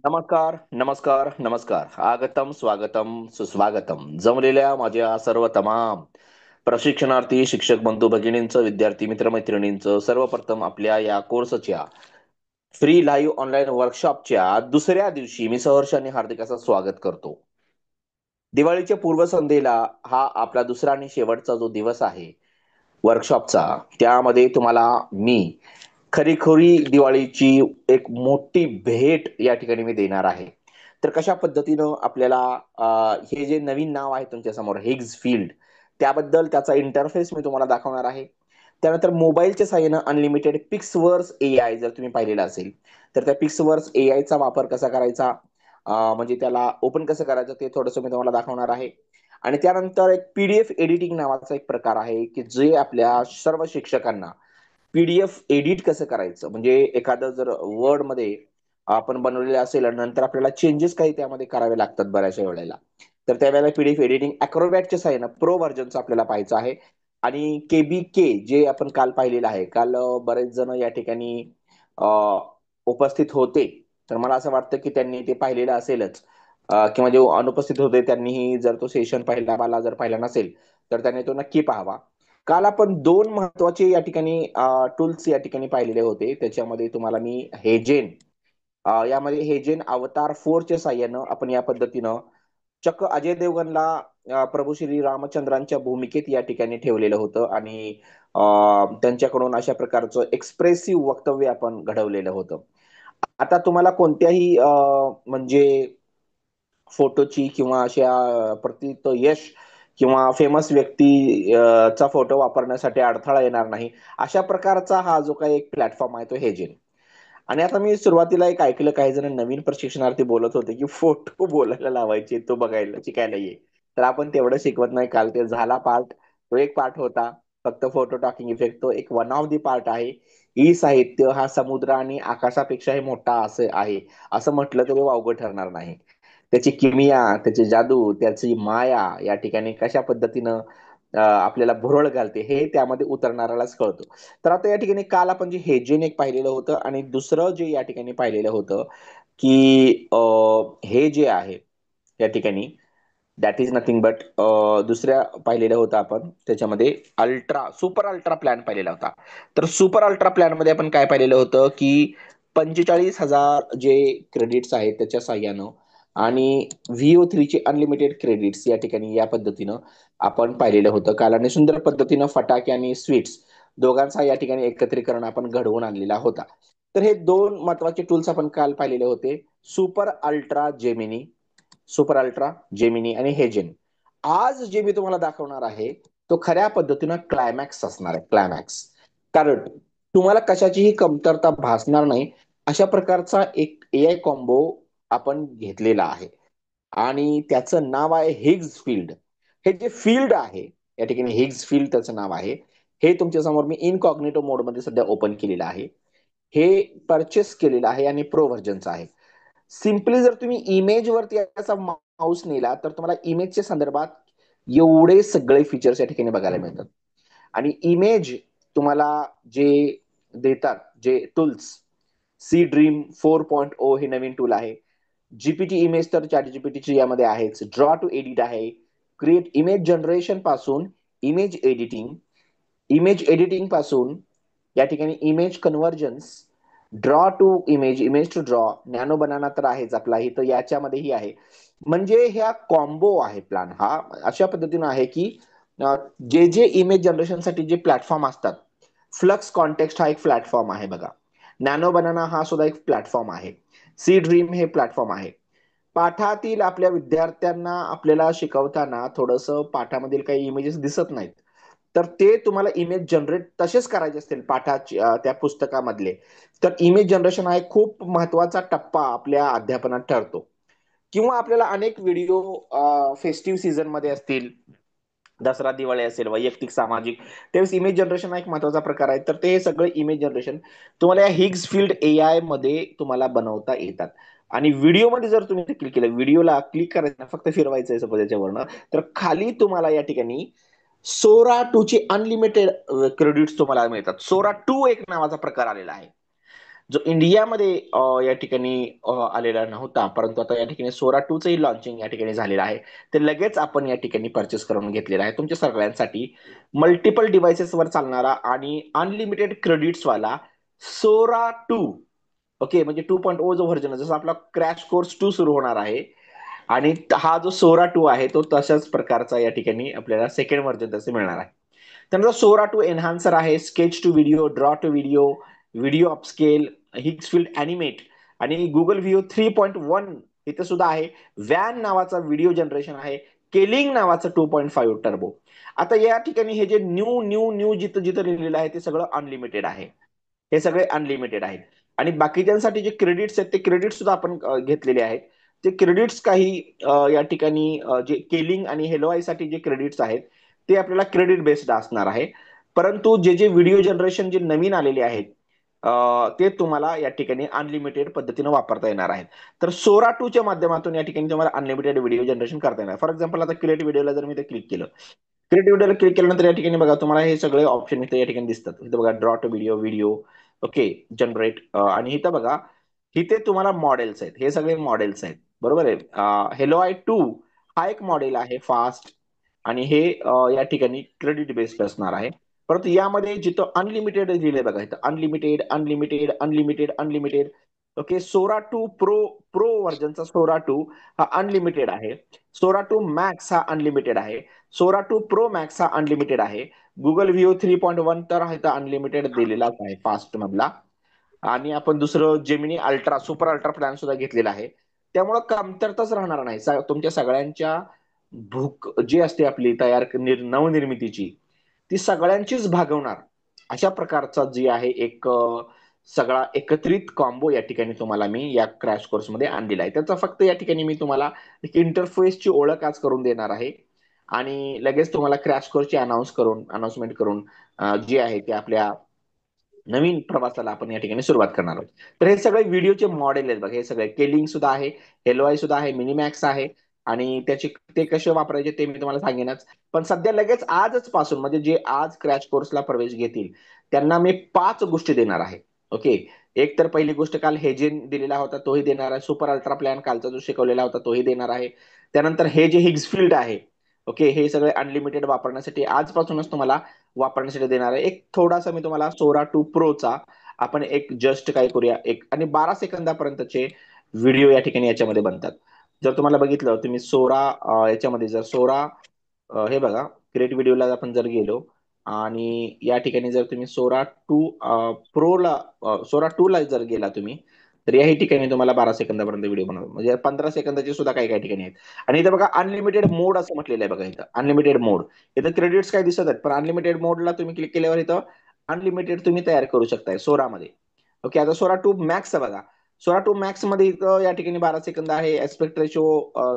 नमस्कार, नमस्कार, नमस्कार. आगतम, स्वागतम, सुस्वागतम. जमलेल्या माझ्या सर्व तमाम प्रशिक्षणार्थी, शिक्षक बंधू भगिनींचं, विद्यार्थी मित्रमैत्रिणींचं सर्वप्रथम आपल्या या कोर्सच्या फ्री लाईव्ह ऑनलाईन वर्कशॉपच्या दुसऱ्या दिवशी मी सहर्ष आणि हार्दिक असं स्वागत करतो. दिवाळीच्या पूर्वसंध्येला हा आपला दुसरा आणि शेवटचा जो दिवस आहे वर्कशॉपचा, त्यामध्ये तुम्हाला मी खरीखुरी दिवाळीची एक मोठी भेट या ठिकाणी मी देणार आहे. तर कशा पद्धतीनं आपल्याला हे जे नवीन नाव आहे तुमच्या समोर हिग्स फील्ड, त्याबद्दल त्याचा इंटरफेस मी तुम्हाला दाखवणार आहे. त्यानंतर मोबाईलच्या साहाय्यानं अनलिमिटेड पिक्सवर्स एआय जर तुम्ही पाहिलेला असेल, तर त्या पिक्सवर्स एआयचा वापर कसा करायचा, म्हणजे त्याला ओपन कसं करायचं ते थोडंसं मी तुम्हाला दाखवणार आहे. आणि त्यानंतर एक पीडीएफ एडिटिंग नावाचा एक प्रकार आहे की जे आपल्या सर्व शिक्षकांना पीडीएफ एडिट कसं करायचं, म्हणजे एखादं जर वर्ड मध्ये आपण बनवलेलं असेल आणि नंतर आपल्याला चेंजेस काही त्यामध्ये करावे लागतात बऱ्याचशा वेळेला, तर त्यावेळेला पीडीएफ एडिटिंग अॅक्रोबॅटच्या साहाय्यानं प्रो व्हर्जनचं आपल्याला पाहायचं आहे. आणि केबीके जे आपण काल पाहिलेलं आहे, काल बरेच जण या ठिकाणी अ, उपस्थित होते. तर मला असं वाटतं की त्यांनी ते पाहिलेलं असेलच, किंवा जे अनुपस्थित होते त्यांनीही जर तो सेशन पाहिला, मला जर पाहिला नसेल तर त्यांनी तो नक्की पाहावा. काल आपण दोन महत्वाचे या ठिकाणी टूल्स या ठिकाणी पाहिलेले होते. त्याच्यामध्ये तुम्हाला मी हेजेन, यामध्ये हेजेन अवतार 4 च्या साहाय्यानं आपण या पद्धतीनं चक्क अजय देवगणला प्रभू श्री रामचंद्रांच्या भूमिकेत या ठिकाणी ठेवलेलं होतं आणि त्यांच्याकडून अशा प्रकारचं एक्सप्रेसिव्ह वक्तव्य आपण घडवलेलं होतं. आता तुम्हाला कोणत्याही म्हणजे फोटोची किंवा अशा प्रतीत यश किंवा फेमस व्यक्ती चा फोटो वापरण्यासाठी अडथळा येणार नाही, अशा प्रकारचा हा जो काही एक प्लॅटफॉर्म आहे तो हेजेन. आणि आता मी सुरुवातीला एक ऐकलं, काही जण नवीन प्रशिक्षणार्थी बोलत होते की फोटो बोलायला लावायचे, तो बघायला शिकायला ये. तर आपण तेवढं शिकवत नाही. काल ते झाला पार्ट, तो एक पार्ट होता. फक्त फोटो टॉकिंग इफेक्ट तो एक वन ऑफ दी पार्ट आहे. ई साहित्य हा समुद्र आणि आकाशापेक्षाही मोठा असे आहे, असं म्हटलं तरी वावगं ठरणार नाही. त्याची किमिया, त्याची जादू, त्याची माया या ठिकाणी कशा पद्धतीनं आपल्याला भुरळ घालते हे त्यामध्ये उतरणाऱ्यालाच कळतं. तर आता या ठिकाणी काल आपण जे हेजेन एक पाहिलेलं होतं आणि दुसरं जे या ठिकाणी पाहिलेलं होतं की हे जे आहे या ठिकाणी दॅट इज नथिंग बट, दुसऱ्या पाहिलेलं होतं आपण त्याच्यामध्ये अल्ट्रा सुपर अल्ट्रा प्लॅन पाहिलेला होता. तर सुपर अल्ट्रा प्लॅन मध्ये आपण काय पाहिलेलं होतं की 45,000 जे क्रेडिट्स आहेत त्याच्या साह्यानं आणि VO3 चे अनलिमिटेड क्रेडिट्स या ठिकाणी या पद्धतीनं आपण पाहिलेलं होतं काल. आणि सुंदर पद्धतीनं फटाके आणि स्वीट्स दोघांचा या ठिकाणी एकत्रीकरण आपण घडवून आणलेला होता. तर हे दोन महत्वाचे टूल्स आपण काल पाहिलेले होते, super ultra Gemini, super ultra Gemini आणि हेजेन. आज जे मी तुम्हाला दाखवणार आहे तो खऱ्या पद्धतीनं क्लायमॅक्स असणार आहे, क्लायमॅक्स. कारण तुम्हाला कशाचीही कमतरता भासणार नाही अशा प्रकारचा एक एआय कॉम्बो आपण घेतलेला आहे आणि त्याचं नाव आहे हिग्स फील्ड. हे जे फील्ड आहे या ठिकाणी हिग्स फील्ड त्याचं नाव आहे. हे तुमच्या समोर मी इनकॉग्निटो मोड मध्ये सध्या ओपन केलेलं आहे. हे परचेस केलेलं आहे आणि प्रो व्हर्जनचं आहे. सिम्पली जर तुम्ही इमेज वरती याचा माऊस नेला तर तुम्हाला इमेजच्या संदर्भात एवढे सगळे फीचर्स या ठिकाणी बघायला मिळतात. आणि इमेज तुम्हाला जे देतात जे टूल्स, सी ड्रीम 4.0 हे नवीन टूल आहे. जीपीटी इमेज तर चॅट जीपीटीची यामध्ये आहेच. ड्रॉ टू एडिट आहे. क्रिएट इमेज जनरेशन पासून इमेज एडिटिंग पासून या ठिकाणी image conversions, draw to image, image to draw, nano banana तर आहेच आपला, ही तर याच्यामध्येही आहे. म्हणजे ह्या कॉम्बो आहे प्लॅन हा, अशा पद्धतीनं आहे की जे जे इमेज जनरेशनसाठी जे प्लॅटफॉर्म असतात, फ्लक्स कॉन्टेक्स्ट हा एक प्लॅटफॉर्म आहे बघा, नॅनो बनाना हा सुद्धा एक प्लॅटफॉर्म आहे, सी ड्रीम हे प्लॅटफॉर्म आहे. पाठातील आपल्या विद्यार्थ्यांना आपल्याला शिकवताना थोडस पाठामधील काही इमेजेस दिसत नाहीत, तर ते तुम्हाला इमेज जनरेट तसेच करायचे असतील पाठाच्या त्या पुस्तकामधले, तर इमेज जनरेशन हा एक खूप महत्वाचा टप्पा आपल्या अध्यापनात ठरतो. किंवा आपल्याला अनेक व्हिडिओ फेस्टिव्ह सीझन मध्ये असतील, दसरा दिवाळी असेल, वैयक्तिक सामाजिक, त्यावेळेस इमेज जनरेशन हा एक महत्वाचा प्रकार आहे. तर ते सगळे इमेज जनरेशन तुम्हाला या हिग्स फील्ड एआय मध्ये तुम्हाला बनवता येतात. आणि व्हिडिओमध्ये जर तुम्ही क्लिक केलं, व्हिडिओला क्लिक करायचं फक्त फिरवायचं आहे सपोज याच्यावरनं, तर खाली तुम्हाला या ठिकाणी सोरा टू चे अनलिमिटेड क्रेडिट्स तुम्हाला मिळतात. सोरा टू एक नावाचा प्रकार आलेला आहे. जो इंडियामध्ये या ठिकाणी आलेला नव्हता, परंतु आता या ठिकाणी सोरा 2चंही लॉन्चिंग या ठिकाणी झालेलं आहे. ते लगेच आपण या ठिकाणी परचेस करून घेतलेलं आहे तुमच्या सगळ्यांसाठी. मल्टिपल डिव्हाइसेसवर चालणारा आणि अनलिमिटेड क्रेडिट्सवाला सोरा 2. ओके, म्हणजे 2.0 जो व्हर्जन आहे, जसं आपला क्रॅश कोर्स 2 सुरू होणार आहे आणि हा जो सोरा 2 आहे तो तशाच प्रकारचा या ठिकाणी आपल्याला सेकंड व्हर्जन तसे मिळणार आहे. त्यानंतर सोरा 2 एन्हान्सर आहे, sketch to video, draw to video, video upscale, Higgsfield animate आणि गुगल व्हिओ 3.1 इथं सुद्धा आहे. वॅन नावाचा व्हिडिओ जनरेशन आहे, केलिंग नावाचं 2.5 टर्बो. आता या ठिकाणी हे जे न्यू न्यू न्यू जिथं जिथं लिहिलेलं आहे ते सगळं अनलिमिटेड आहे. हे सगळे अनलिमिटेड आहेत. आणि बाकीच्यांसाठी जे क्रेडिट्स आहेत ते क्रेडिट्स सुद्धा आपण घेतलेले आहेत. ते क्रेडिट्स काही या ठिकाणी जे केलिंग आणि हेलोआय साठी जे क्रेडिट्स आहेत ते आपल्याला क्रेडिट बेस्ड असणार आहे. परंतु जे जे व्हिडिओ जनरेशन जे नवीन आलेले आहेत ते तुम्हाला या ठिकाणी अनलिमिटेड पद्धतीने वापरता येणार आहेत. तर सोरा 2 च्या माध्यमातून या ठिकाणी तुम्हाला अनलिमिटेड व्हिडिओ जनरेशन करता येणार. फॉर एक्झाम्पल आता क्रिएट व्हिडिओला जर मी ते क्लिक केलं, क्रिएट व्हिडिओला क्लिक केल्यानंतर या ठिकाणी बघा तुम्हाला हे सगळे ऑप्शन इथे या ठिकाणी दिसतात. इथे बघा draw to video, video, okay, generate, आणि इथं बघा इथे तुम्हाला मॉडेल्स आहेत. हे सगळे मॉडेल्स आहेत, बरोबर आहे. हेलो आय 2 हा एक मॉडेल आहे फास्ट, आणि हे या ठिकाणी क्रेडिट बेस्ड असणार आहे. परंतु यामध्ये जिथं अनलिमिटेड लिहिलंय बघा, इथं unlimited unlimited unlimited unlimited. Okay, Sora 2 pro, pro व्हर्जनचा सोरा 2 हा अनलिमिटेड आहे. सोरा 2 मॅक्स हा अनलिमिटेड आहे. सोरा 2 प्रो मॅक्स हा अनलिमिटेड आहे. गुगल व्हिओ 3.1 तर हा इथं अनलिमिटेड दिलेलाच आहे फास्ट मधला. आणि आपण दुसरं Gemini ultra, super ultra plan सुद्धा घेतलेला आहे. त्यामुळे कमतरताच राहणार नाही. तुमच्या सगळ्यांच्या भूक जी असते आपली तयार नवनिर्मितीची, ती सगळ्यांचीच भागवणार अशा प्रकारचा जी आहे एक सगळा एकत्रित कॉम्बो या ठिकाणी तुम्हाला मी या क्रॅश कोर्स मध्ये आणलेला आहे. त्याचा फक्त या ठिकाणी मी तुम्हाला एक इंटरफेसची ओळख आज करून देणार आहे आणि लगेच तुम्हाला क्रॅश कोर्सची अनाउन्समेंट करून जी आहे ते आपल्या नवीन प्रवासाला आपण या ठिकाणी सुरुवात करणार आहोत. तर हे सगळे व्हिडिओचे मॉडेल आहेत बघा, हे सगळे केलिंग सुद्धा आहे, एलओआय सुद्धा आहे, मिनिमॅक्स आहे, आणि त्याचे ते कसे वापरायचे ते मी तुम्हाला सांगेनच. पण सध्या लगेच आजच पासून म्हणजे जे आज क्रॅश कोर्सला प्रवेश घेतील त्यांना मी 5 गोष्टी देणार आहे. ओके, एक तर पहिली गोष्ट काल हेजेन दिलेला होता तोही देणार आहे. सुपर अल्ट्रा प्लॅन कालचा जो शिकवलेला होता तोही देणार आहे. त्यानंतर हे जे हिग्सफिल्ड आहे, ओके, हे सगळे अनलिमिटेड वापरण्यासाठी आजपासूनच तुम्हाला वापरण्यासाठी देणार आहे. एक थोडासा मी तुम्हाला सोरा 2 प्रोचा आपण एक जस्ट काय करूया, एक आणि 12 सेकंदापर्यंतचे व्हिडिओ या ठिकाणी याच्यामध्ये बनतात. जर तुम्हाला बघितलं तुम्ही सोरा याच्यामध्ये जर सोरा हे बघा, क्रिएट व्हिडिओला आपण जर गेलो आणि या ठिकाणी जर तुम्ही सोरा 2 प्रोला, सोरा 2 ला जर गेला तुम्ही, तर याही ठिकाणी तुम्हाला 12 सेकंदापर्यंत व्हिडिओ बनवतो, म्हणजे 15 सेकंदाचे सुद्धा काही काही ठिकाणी आहेत. आणि इथं बघा अनलिमिटेड मोड असं म्हटलेलं आहे बघा, इथं अनलिमिटेड मोड. इथं क्रेडिट्स काय दिसत आहेत, पण अनलिमिटेड मोडला तुम्ही क्लिक केल्यावर इथं अनलिमिटेड तुम्ही तयार करू शकताय सोरामध्ये. ओके, आता सोरा 2 मॅक्स बघा, सोरा 2 मॅक्स मध्ये इथं या ठिकाणी 12 सेकंद आहे. एस्पेक्ट रेशो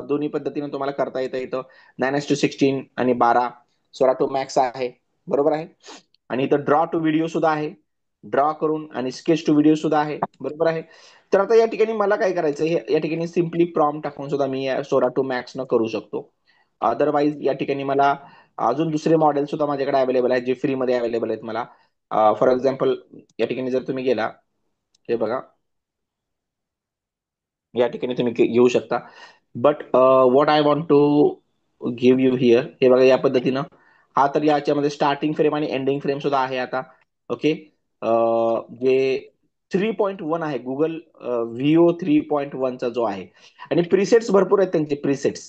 दोन्ही पद्धतीने तुम्हाला करता येतं. इथं 9:16 आणि 12 सोरा 2 मॅक्स आहे, बरोबर आहे. आणि इथं ड्रॉ टू व्हिडिओ सुद्धा आहे, ड्रॉ करून, आणि स्केच टू व्हिडिओ सुद्धा आहे, बरोबर आहे. तर आता या ठिकाणी मला काय करायचं, हे या ठिकाणी सिम्पली प्रॉम्प्ट टाकून सुद्धा मी सोरा 2 मॅक्स न करू शकतो. अदरवाईज या ठिकाणी मला अजून दुसरे मॉडेल सुद्धा माझ्याकडे अवेलेबल आहेत जे फ्रीमध्ये अवेलेबल आहेत मला. फॉर एक्झाम्पल या ठिकाणी जर तुम्ही गेला, हे बघा, या ठिकाणी तुम्ही घेऊ शकता. But what I want to give you here, हे बघा या पद्धतीनं. हा तर याच्यामध्ये स्टार्टिंग फ्रेम आणि एंडिंग फ्रेम सुद्धा आहे आता. ओके, जे 3.1 आहे, गुगल व्हिओ 3.1 चा जो आहे, आणि प्रिसेट्स भरपूर आहेत त्यांचे प्रिसेट्स.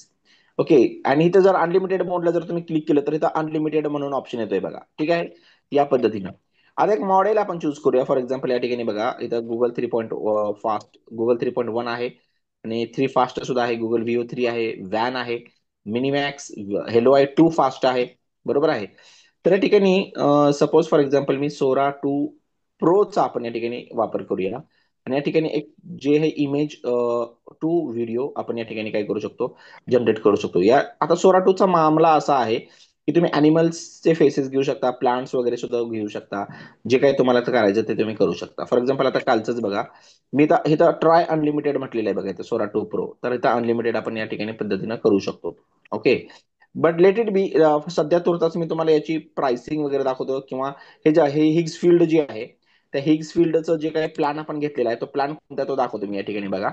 ओके, आणि इथं जर अनलिमिटेड मोडला जर तुम्ही क्लिक केलं तर इथं अनलिमिटेड म्हणून ऑप्शन येतोय बघा, ठीक आहे, या पद्धतीनं. आता एक मॉडेल आपण चूज करूया. फॉर एक्झाम्पल या ठिकाणी बघा, इथं गुगल 3.1 आहे, आणि 3 फास्ट सुद्धा आहे, गुगल व्हिओ 3 आहे, वॅन आहे, मिनिमॅक्स, हेलो आय 2 फास्ट आहे, बरोबर आहे. तर या ठिकाणी सपोज फॉर एक्झाम्पल मी सोरा 2 प्रोचा आपण या ठिकाणी वापर करूया. आणि या ठिकाणी एक जे हे इमेज टू व्हिडिओ आपण या ठिकाणी काय करू शकतो, जनरेट करू शकतो. या आता सोरा 2 चा मामला असा आहे की तुम्ही अॅनिमल्सचे फेसेस घेऊ शकता, प्लांट्स वगैरे सुद्धा घेऊ शकता. जे काही तुम्हाला करायचं ते तुम्ही करू शकता. फॉर एक्झाम्पल आता कालचंच बघा, मी इथं ट्राय अनलिमिटेड म्हटलेलं आहे बघा, इथं सोरा 2 प्रो, तर इथं अनलिमिटेड आपण या ठिकाणी पद्धतीनं करू शकतो. Okay, but let it be. सध्या तुर्तास मी तुम्हाला याची प्राइसिंग वगैरे दाखवतो, किंवा हे जे आहे हिग्स फील्ड जी आहे त्या हिग्स फील्डचं जे काही प्लॅन आपण घेतलेला आहे तो प्लॅन कोणता तो दाखवतो मी या ठिकाणी बघा.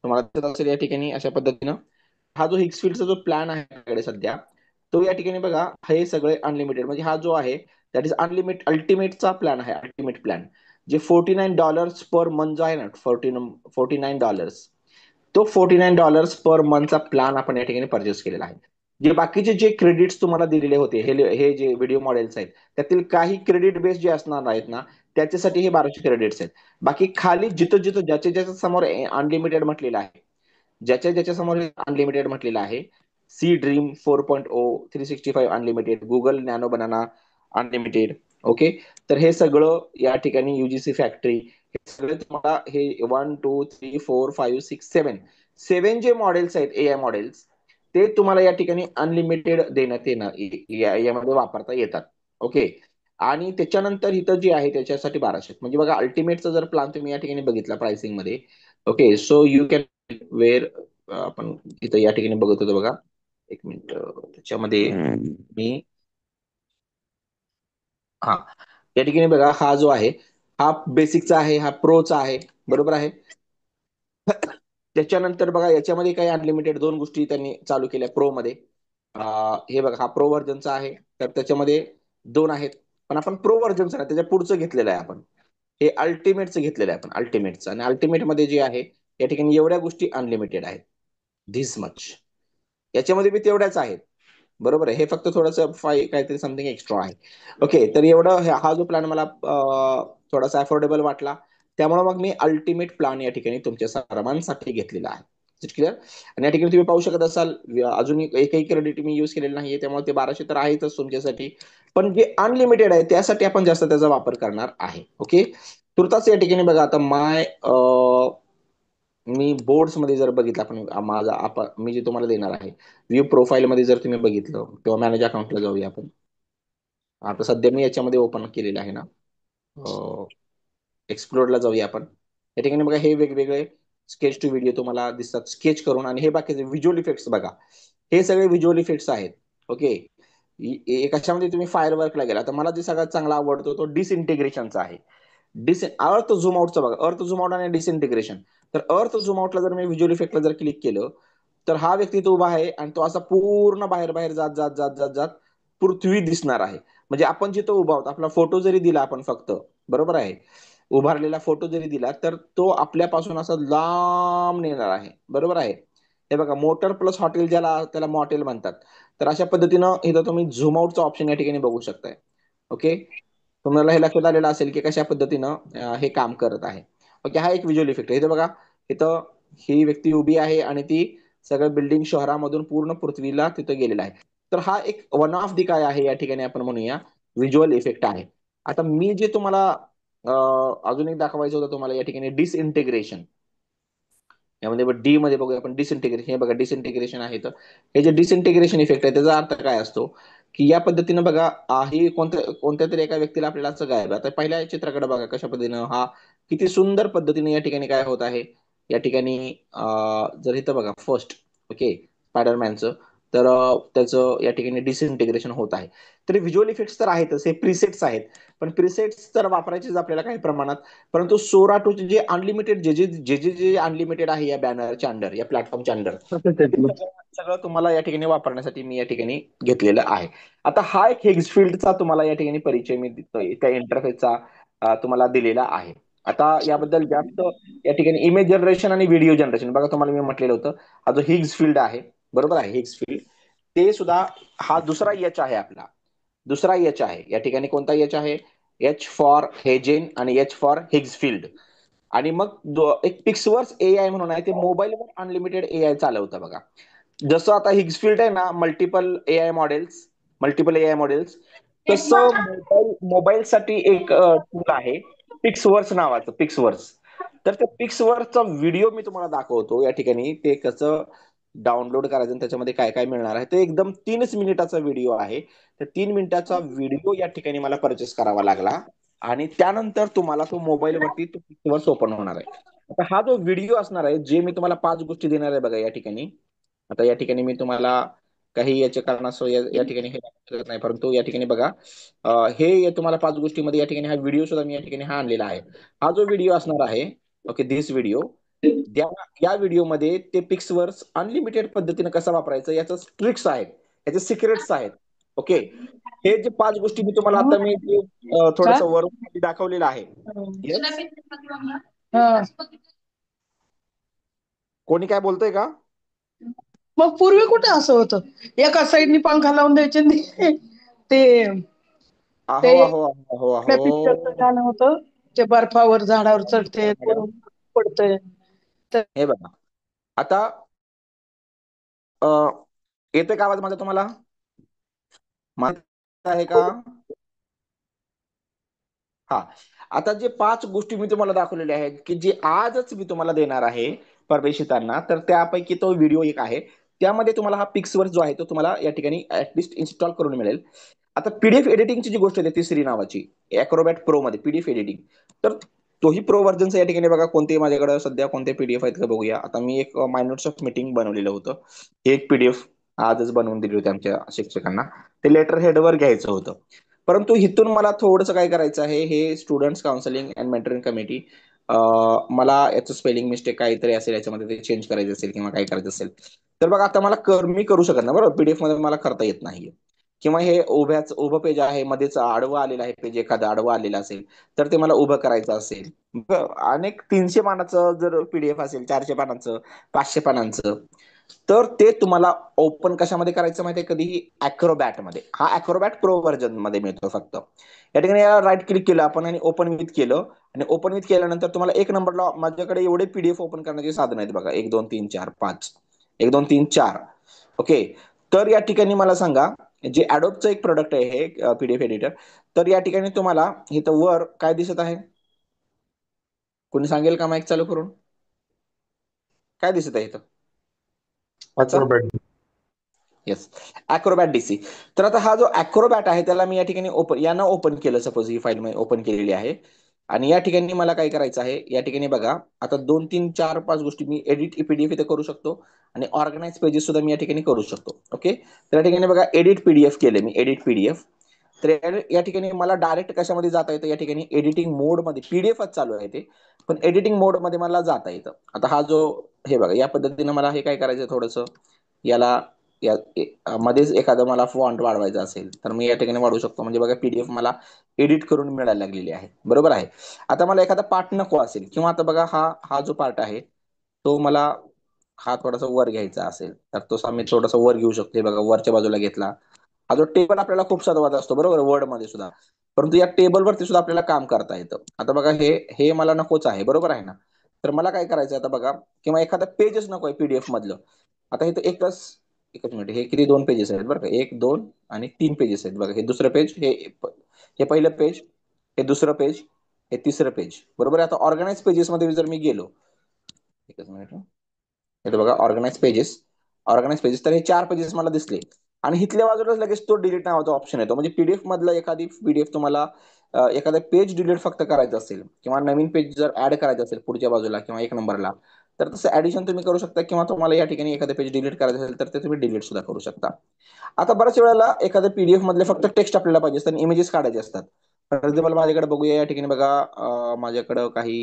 तुम्हाला दिसत असेल या ठिकाणी अशा पद्धतीनं हा जो हिग्स फील्डचा जो प्लॅन आहे आपल्याकडे सध्या, तो या ठिकाणी बघा हे सगळे अनलिमिटेड म्हणजे हा जो आहे दॅट इज अनलिमिटेड अल्टिमेटचा प्लॅन आहे. अल्टिमेट प्लॅन जे $49 पर मंथ जो आहे ना, $49, तो $49 पर मंथचा प्लॅन आपण या ठिकाणी परचेस केलेला आहे. जे बाकीचे जे क्रेडिट्स तुम्हाला दिलेले होते, हे जे व्हिडिओ मॉडेल्स आहेत त्यातील काही क्रेडिट बेस जे असणार आहेत ना, त्याच्यासाठी हे 1200 क्रेडिट्स आहेत. बाकी खाली जिथं जिथं ज्याच्या ज्याच्या समोर अनलिमिटेड म्हटलेलं आहे, ज्याच्या ज्याच्या समोर अनलिमिटेड म्हटलेलं आहे, Seedream 4.0 365 unlimited, Google nano banana unlimited, okay. तर हे सगळं या ठिकाणी युजीसी फॅक्टरी, हे सगळे तुम्हाला हे 1 2 3 4 5 6 7 जे मॉडेल्स आहेत एआय मॉडेल्स, ते तुम्हाला या ठिकाणी अनलिमिटेड देण्यात येणार, यामध्ये वापरता येतात, ओके. आणि त्याच्यानंतर इथं जे आहे त्याच्यासाठी 1200 म्हणजे बघा अल्टिमेटचा जर प्लॅन तुम्ही या ठिकाणी बघितला प्राइसिंग मध्ये, okay, so you can where, आपण इथं या ठिकाणी बघत होतो बघा, एक मिनिट त्याच्यामध्ये मी, हा, या ठिकाणी बघा हा जो आहे हा बेसिकचा आहे, हा प्रोचा आहे, बरोबर आहे. त्याच्यानंतर बघा याच्यामध्ये काही अनलिमिटेड दोन गोष्टी त्यांनी चालू केल्या प्रो मध्ये. हे बघा हा प्रो व्हर्जनचा आहे, तर त्याच्यामध्ये दोन आहेत, पण आपण प्रो व्हर्जनचं नाही त्याच्या पुढचं घेतलेलं आहे आपण, हे अल्टिमेटचं घेतलेलं आहे आपण, अल्टिमेटचं. आणि अल्टिमेट मध्ये जे आहे या ठिकाणी एवढ्या गोष्टी अनलिमिटेड आहेत, धिस मच, याच्यामध्ये बी तेवढ्याच आहेत, बरोबर आहे. हे फक्त थोडंसं काहीतरी समथिंग एक्स्ट्रा आहे, ओके. तर एवढं हा जो प्लॅन मला थोडासा अफोर्डेबल वाटला, त्यामुळे मग मी अल्टिमेट प्लॅन या ठिकाणी तुमच्या सर्वांसाठी घेतलेला आहे. क्लिअर. आणि या ठिकाणी तुम्ही पाहू शकत असाल अजून एकही क्रेडिट मी युज केलेलं नाहीये, त्यामुळे ते 1200 तर आहेतच तुमच्यासाठी, पण जे अनलिमिटेड आहे त्यासाठी आपण जास्त त्याचा वापर करणार आहे, ओके. तुर्तास या ठिकाणी बघा आता मी बोर्ड्स मध्ये जर बघितलं आपण, मी जे तुम्हाला देणार आहे व्ह्यू प्रोफाईल मध्ये जर तुम्ही बघितलं किंवा मॅनेज अकाउंटला जाऊया आपण. आता सध्या मी याच्यामध्ये ओपन केलेलं आहे ना, एक्सप्लोरला जाऊया आपण. या ठिकाणी बघा हे वेगवेगळे स्केच टू व्हिडिओ तुम्हाला दिसतात स्केच करून, आणि हे बाकीचे व्हिज्युअल इफेक्ट्स बघा, हे सगळे व्हिज्युअल इफेक्ट्स आहेत, ओके. कशामध्ये तुम्ही फायर वर्कला गेला तर मला जे सगळ्यात चांगला आवडतो तो डिसइंटिग्रेशनचा आहे. अर्थ झूम आउटचं बघा, अर्थ झूम आउट आणि डिसइंटिग्रेशन. तर अर्थ झूम आउटला जर मी व्हिज्युअल इफेक्टला जर क्लिक केलं, तर हा व्यक्ती तो उभा आहे आणि तो असा पूर्ण बाहेर बाहेर जात जात जात जात जात पृथ्वी दिसणार आहे. म्हणजे आपण जिथं उभा आहोत, आपला फोटो जरी दिला आपण फक्त, बरोबर आहे, उभारलेला फोटो जरी दिला तर तो आपल्यापासून असा लांब नेणार आहे, बरोबर आहे. हे बघा मोटर प्लस हॉटेल, ज्याला त्याला मॉटेल म्हणतात. तर अशा पद्धतीनं इथं तुम्ही झूम आउटचा ऑप्शन या ठिकाणी बघू शकताय, ओके. तुम्हाला हे लक्षात आलेलं असेल की कशा पद्धतीनं हे काम करत आहे, ओके. हा एक व्हिज्युअल इफेक्ट आहे. इथं बघा, इथं ही व्यक्ती उभी आहे आणि ती सगळं बिल्डिंग शहरामधून पूर्ण पृथ्वीला तिथं गेलेला आहे. तर हा एक वन ऑफ दी काय आहे या ठिकाणी आपण म्हणूया व्हिज्युअल इफेक्ट आहे. आता मी जे तुम्हाला अजून एक दाखवायचं होतं तुम्हाला या ठिकाणी डिसइंटिग्रेशन, यामध्ये डी मध्ये बघूया आपण डिसइंटिग्रेशन. हे बघा डिसइंटिग्रेशन आहे, तर हे जे डिसइंटिग्रेशन इफेक्ट आहे त्याचा अर्थ काय असतो की या पद्धतीनं बघा, ही कोणत्या कोणत्या तरी एका व्यक्तीला आपल्याला असं गायब, आता पहिल्या चित्राकडे बघा कशा पद्धतीनं हा किती सुंदर पद्धतीने या ठिकाणी काय होत आहे. या ठिकाणी जर इथं बघा फर्स्ट, ओके, स्पायडरमॅनचं, तर त्याचं या ठिकाणी डिसइंटिग्रेशन होत आहे. तर व्हिज्युअल इफेक्ट्स तर आहेतच, हे प्रिसेट्स आहेत, पण प्रिसेट्स तर वापरायचेच आपल्याला काही प्रमाणात. परंतु सोरा टू जे अनलिमिटेड जे अनलिमिटेड आहे या बॅनरच्या अंडर, या प्लॅटफॉर्मच्या अंडर, सगळं तुम्हाला या ठिकाणी वापरण्यासाठी मी या ठिकाणी घेतलेलं आहे. आता हा एक हिग्सफिल्डचा तुम्हाला या ठिकाणी परिचय मी देतोय, त्या इंटरफेसचा तुम्हाला दिलेला आहे. आता याबद्दल जास्त या ठिकाणी इमेज जनरेशन आणि व्हिडिओ जनरेशन बघा, तुम्हाला मी म्हटलेलं होतं हा जो हिग्स फील्ड आहे, बरोबर आहे, हिग्स फील्ड, ते सुद्धा हा दुसरा एच आहे आपला, दुसरा एच आहे या ठिकाणी. कोणता एच आहे? एच फॉर हेजेन आणि एच फॉर हिग्स फील्ड. आणि मग एक पिक्सवर्स एआय म्हणून आहे, ते मोबाईलवर अनलिमिटेड एआय चालवतं बघा. जसं आता हिग्सफिल्ड आहे ना, मल्टिपल एआय मॉडेल्स, तसं मोबाईलसाठी एक टूल आहे पिक्सवर्स नावाचं, पिक्सवर्स. तर त्या पिक्सवर्सचा व्हिडिओ मी तुम्हाला दाखवतो या ठिकाणी, ते कसं डाउनलोड करायचं आणि त्याच्यामध्ये काय काय मिळणार आहे. ते एकदम 3 मिनिटाचा व्हिडिओ आहे. तर 3 मिनिटाचा व्हिडिओ या ठिकाणी मला परचेस करावा लागला, आणि त्यानंतर तुम्हाला तो मोबाईलवरती तो पिक्सवर्स ओपन होणार आहे. आता हा जो व्हिडिओ असणार आहे, जे मी तुम्हाला 5 गोष्टी देणार आहे बघा या ठिकाणी. आता या ठिकाणी मी तुम्हाला काही याच्या कारणास्तव या ठिकाणी हे दाखवू शकत नाही, परंतु या ठिकाणी बघा हे तुम्हाला 5 गोष्टीमध्ये या ठिकाणी हा व्हिडिओ सुद्धा मी या ठिकाणी हा आणलेला आहे. हा जो व्हिडिओ असणार आहे, ओके, धिस व्हिडिओ, या व्हिडिओमध्ये ते पिक्सवर्स अनलिमिटेड पद्धतीने कसं वापरायचं याचं ट्रिक्स आहेत, याचे सिक्रेट्स आहेत. ओके, हे जे 5 गोष्टी मी तुम्हाला आता मी थोडस काय वर दाखवलेलं आहे. येस, हा. कोणी काय बोलतोय का? मग पूर्वी कुठे असं होतं, एका साईडनी पंखा लावून द्यायचे आणि ते अहो ते अहो अहो कुठल्या पिक्चरचं अहो, गाणं होतं, ते बर्फावर झाडावर चढते मॅडम, वरून पडतंय. तर हे बघा आता येतोय का आवाज माझा तुम्हाला? माहित आहे का? हा, आता जे 5 गोष्टी मी तुम्हाला दाखवलेल्या आहेत की जे आजच मी तुम्हाला देणार आहे परदेशितांना, तर त्यापैकी तो व्हिडिओ एक आहे. त्यामध्ये तुम्हाला हा पिक्सवर जो आहे तो तुम्हाला या ठिकाणी ऍटलिस्ट इन्स्टॉल करून मिळेल. आता पीडीएफ एडिटिंगची जी गोष्ट आहे तिसरी नावाची, ॲक्रोबॅट प्रो मध्ये पीडीएफ एडिटिंग, तर तोही प्रो व्हर्जनचा या ठिकाणी बघा कोणते माझ्याकडे सध्या कोणते पीडीएफ आहेत का बघूया. आता मी एक मायनोट्स ऑफ मीटिंग बनवलेलं होतं, हे एक पीडीएफ आजच बनवून दिली होती आमच्या शिक्षकांना. ते लेटर हेडवर घ्यायचं होतं, परंतु इथून मला थोडंसं काय करायचं आहे, हे students counselling and mentoring committee, मला याचं स्पेलिंग मिस्टेक काहीतरी असेल याच्यामध्ये, ते चेंज करायचं असेल किंवा काय करायचं असेल, तर बघा आता मला मी करू शकत नाही बरोबर, पीडीएफ मध्ये मला करता येत नाही. किंवा हे उभं पेज आहे, मध्येच आडवं आलेलं आहे पेज, एखादं आडवं आलेलं असेल तर ते मला उभं करायचं असेल. अनेक 300 पानाचं जर पीडीएफ असेल, 400 पानाचं, 500 पानांचं, तर ते तुम्हाला ओपन कशामध्ये करायचं माहितीये, कधीही अॅक्रोबॅट मध्ये. हा अॅक्रोबॅट प्रो व्हर्जन मध्ये मिळतो फक्त. या ठिकाणी राईट क्लिक केलं आपण आणि ओपन विथ केलं, आणि ओपन विथ केल्यानंतर तुम्हाला एक नंबरला माझ्याकडे एवढे पीडीएफ ओपन करण्याचे साधन आहेत बघा, 1 2 3 4 5, 1 2 3 4. ओके, तर या ठिकाणी मला सांगा, जे ॲडोबचं एक प्रोडक्ट आहे हे पीडीएफ एडिटर, तर या ठिकाणी तुम्हाला इथं वर काय दिसत आहे, कोणी सांगेल का माईक चालू करून? काय दिसत आहे इथं याचा? अॅक्रोबॅट. Yes, Acrobat DC. तर आता हा जो अॅक्रोबॅट आहे त्याला मी या ठिकाणी यानं ओपन केलं, सपोज ही फाईल मी ओपन केलेली आहे, आणि या ठिकाणी मला काय करायचं आहे, या ठिकाणी बघा आता 2 3 4 5 गोष्टी मी एडिट पीडीएफ इथे करू शकतो, आणि ऑर्गनाइज पेजेस सुद्धा मी या ठिकाणी करू शकतो. ओके, तर या ठिकाणी बघा एडिट पीडीएफ केले मी, एडिट पीडीएफ. तर या ठिकाणी मला डायरेक्ट कशामध्ये जाता येतं, या ठिकाणी एडिटिंग मोड मध्ये, पीडीएफच चालू आहे ते, पण एडिटिंग मोड मध्ये मला जाता येतं. आता हा जो, हे बघा या पद्धतीनं मला हे काय करायचं, थोडंसं याला मध्येच एखादं मला फॉन्ट वाढवायचं असेल तर मी या ठिकाणी वाढवू शकतो. म्हणजे बघा पीडीएफ मला एडिट करून मिळायला लागलेली आहे, बरोबर आहे. आता मला एखादा पार्ट नको असेल, किंवा आता बघा हा हा जो पार्ट आहे तो मला हा थोडासा वर घ्यायचा असेल, तर तो आम्ही थोडासा वर घेऊ शकतो. हे बघा वरच्या बाजूला घेतला. हा जो टेबल आपल्याला खूप सर्वात असतो बरोबर वर्ड मध्ये सुद्धा, परंतु या टेबलवरती सुद्धा आपल्याला काम करता येतं. आता बघा हे हे मला नकोच आहे, बरोबर आहे ना. तर मला काय करायचं आता बघा, किंवा एखादा पेजच नको आहे पीडीएफ मधलं. आता इथं एकच मिनिट, हे किती 2 पेजेस आहेत बरं का, 1 2 आणि 3 पेजेस आहेत बघा. हे दुसरं पेज, हे पहिलं पेज, हे दुसरं पेज, हे तिसरं पेज, बरोबर आहे. आता ऑर्गनाइज पेजेस मध्ये जर मी गेलो, एकच मिनिट, हे बघा ऑर्गनाइज पेजेस, तर हे 4 पेजेस मला दिसले, आणि इथल्या बाजूला लगेच तो डिलीट नावाचा ऑप्शन येतो. म्हणजे पीडीएफ मधलं एखादी पीडीएफ तुम्हाला एखादा पेज डिलीट फक्त करायचं असेल, किंवा नवीन पेज जर ऍड करायचं असेल पुढच्या बाजूला किंवा 1 नंबरला, तर तसं ऍडिशन तुम्ही करू शकता. किंवा तुम्हाला या ठिकाणी एखादं पेज डिलीट करायचं असेल तर ते तुम्ही डिलीट सुद्धा करू शकता. आता बऱ्याच वेळेला एखाद्या पीडीएफ मधले फक्त टेक्स्ट आपल्याला पाहिजे असतात, इमेजेस काढायचे असतात. फॉर एक्झाम्पल माझ्याकडे बघूया, या ठिकाणी बघा माझ्याकडं काही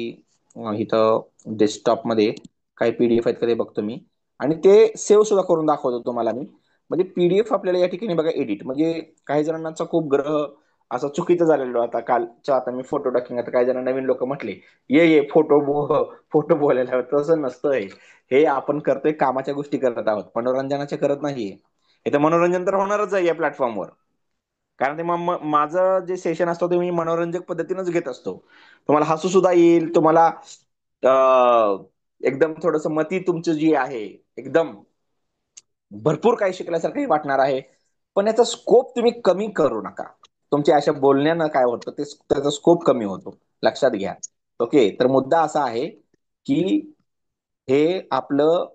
इथं डेस्कटॉप मध्ये काही पीडीएफ आहेत का ते बघतो मी, आणि ते सेव्ह सुद्धा करून दाखवतो तुम्हाला मी. म्हणजे पीडीएफ आपल्याला या ठिकाणी बघा एडिट, म्हणजे काही जणांचा खूप ग्रह असं चुकीचं झालेलं. आता कालच्या, आता मी फोटो टाकिंग, आता काही जण नवीन लोक म्हटले ये फोटो बोलायला, तसं नसतंय. हे आपण करतोय, कामाच्या गोष्टी करत आहोत, मनोरंजनाच्या करत नाहीये. इथं मनोरंजन तर होणारच आहे या प्लॅटफॉर्मवर, कारण ते माझं जे सेशन असतं ते मी मनोरंजक पद्धतीनेच घेत असतो. तुम्हाला हसू सुद्धा येईल, तुम्हाला एकदम थोडस मती तुमची जी आहे एकदम भरपूर काही शिकल्यासारखंही वाटणार आहे. पण याचा स्कोप तुम्ही कमी करू नका. तुमच्या अशा बोलण्यानं काय होतं, ते त्याचा स्कोप कमी होतो, लक्षात घ्या. ओके, तर मुद्दा असा आहे की हे आपलं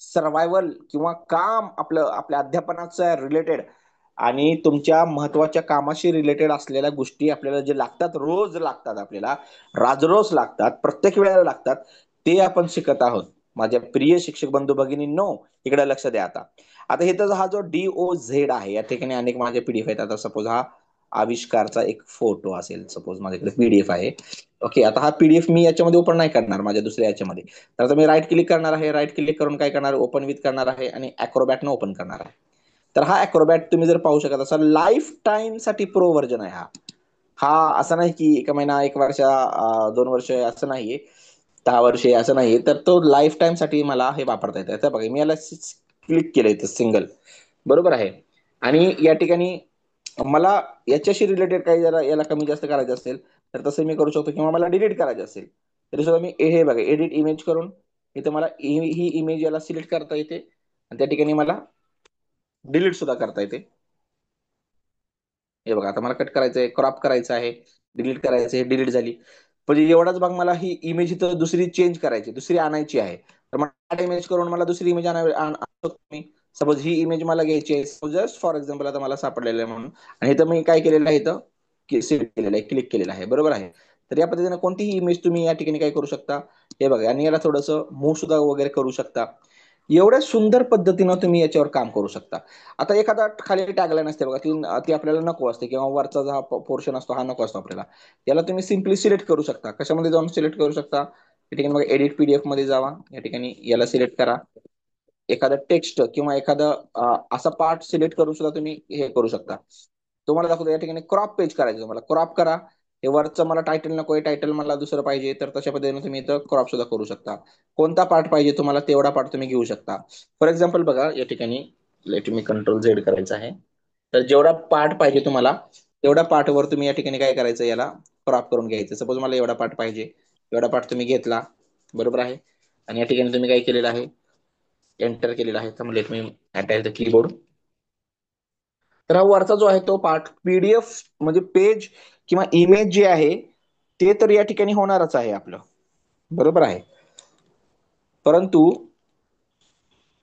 सर्वायवल किंवा काम, आपलं आपल्या अध्यापनाच्या रिलेटेड आणि तुमच्या महत्वाच्या कामाशी रिलेटेड असलेल्या गोष्टी आपल्याला जे लागतात, रोज लागतात आपल्याला, राजरोज लागतात, प्रत्येक वेळेला लागतात, ते आपण शिकत आहोत. माझ्या प्रिय शिक्षक बंधू भगिनींनो, इकडे लक्ष द्या आता. आता इथं हा जो DOZ आहे, या ठिकाणी अनेक माझे पीडीएफ आहेत. आता सपोज हा आविष्कारचा एक फोटो असेल, सपोज माझ्याकडे पीडीएफ आहे. ओके, आता हा पीडीएफ मी याच्यामध्ये ओपन नाही करणार माझ्या दुसऱ्या याच्यामध्ये. तर आता मी राईट क्लिक करणार आहे, राईट क्लिक करून काय करणार, ओपन विथ करणार आहे आणि अॅक्रोबॅटनं ओपन करणार आहे. तर हा अॅक्रोबॅट तुम्ही जर पाहू शकत असाल, लाईफ टाईम साठी प्रो व्हर्जन आहे हा. हा असं नाही की एक महिना, एक वर्ष, 2 वर्ष असं नाहीये, 10 वर्षे असं नाहीये. तर तो लाईफ टाईम साठी मला हे वापरता येतं. आता बघा, मी याला क्लिक केलं इथं सिंगल, बरोबर आहे. आणि या ठिकाणी मला याच्याशी रिलेटेड काही जरा याला कमी जास्त करायचं असेल तर तसं मी करू शकतो, किंवा मला डिलीट करायचं असेल तरी सुद्धा मी हे बघा, एडिट इमेज करून इथं मला ही इमेज याला सिलेक्ट करता येते आणि त्या ठिकाणी मला डिलीट सुद्धा करता येते. हे बघा, आता मला कट करायचं आहे, क्रॉप करायचं आहे, डिलीट करायचं आहे, डिलीट झाली. म्हणजे एवढाच बघ, मला ही इमेज इथं दुसरी चेंज करायची, दुसरी आणायची आहे. तर मला इमेज करून मला दुसरी इमेज आणू मी. सपोज ही इमेज मला घ्यायची आहे, जस्ट फॉर एक्झाम्पल आता मला सापडलेलं आहे म्हणून. आणि इथं मी काय केलेलं आहे, इथं सिलेक्ट केलेलं आहे, क्लिक केलेलं आहे, बरोबर आहे. तर या पद्धतीने कोणतीही इमेज तुम्ही या ठिकाणी काय करू शकता, हे बघा. आणि याला थोडंसं मूव्ह सुद्धा वगैरे करू शकता. एवढ्या सुंदर पद्धतीनं तुम्ही याच्यावर काम करू शकता. आता एखादा खाली टॅगलाईन असते बघा, ती ती आपल्याला नको असते, किंवा वरचा जो हा पोर्शन असतो हा नको असतो आपल्याला. याला तुम्ही सिम्पली सिलेक्ट करू शकता. कशामध्ये जाऊन सिलेक्ट करू शकता, या ठिकाणी बघा, एडिट पीडीएफ मध्ये जावा, या ठिकाणी याला सिलेक्ट करा. एखादं टेक्स्ट किंवा एखादं असा पार्ट सिलेक्ट करून सुद्धा तुम्ही हे करू शकता. तुम्हाला दाखवतो, या ठिकाणी क्रॉप पेज करायचं, तुम्हाला क्रॉप करा. हे वरचं मला टायटल नको आहे, टायटल मला दुसरं पाहिजे, तर तशा पद्धतीने तुम्ही इथं क्रॉप सुद्धा करू शकता. कोणता पार्ट पाहिजे तुम्हाला तेवढा पार्ट तुम्ही घेऊ शकता. फॉर एक्झाम्पल बघा, या ठिकाणी लेट मी कंट्रोल Z करायचं आहे. तर जेवढा पार्ट पाहिजे तुम्हाला तेवढा पार्ट वर तुम्ही या ठिकाणी काय करायचं, याला क्रॉप करून घ्यायचं. सपोज मला एवढा पार्ट पाहिजे, एवढा पार्ट तुम्ही घेतला, बरोबर आहे. आणि या ठिकाणी तुम्ही काय केलेलं आहे, एंटर केलेला आहे. तर let me attach the keyboard. तर हा वरचा जो आहे तो पार्ट पीडीएफ म्हणजे पेज किंवा इमेज जे आहे ते तर या ठिकाणी होणारच आहे आपलं, बरोबर आहे. परंतु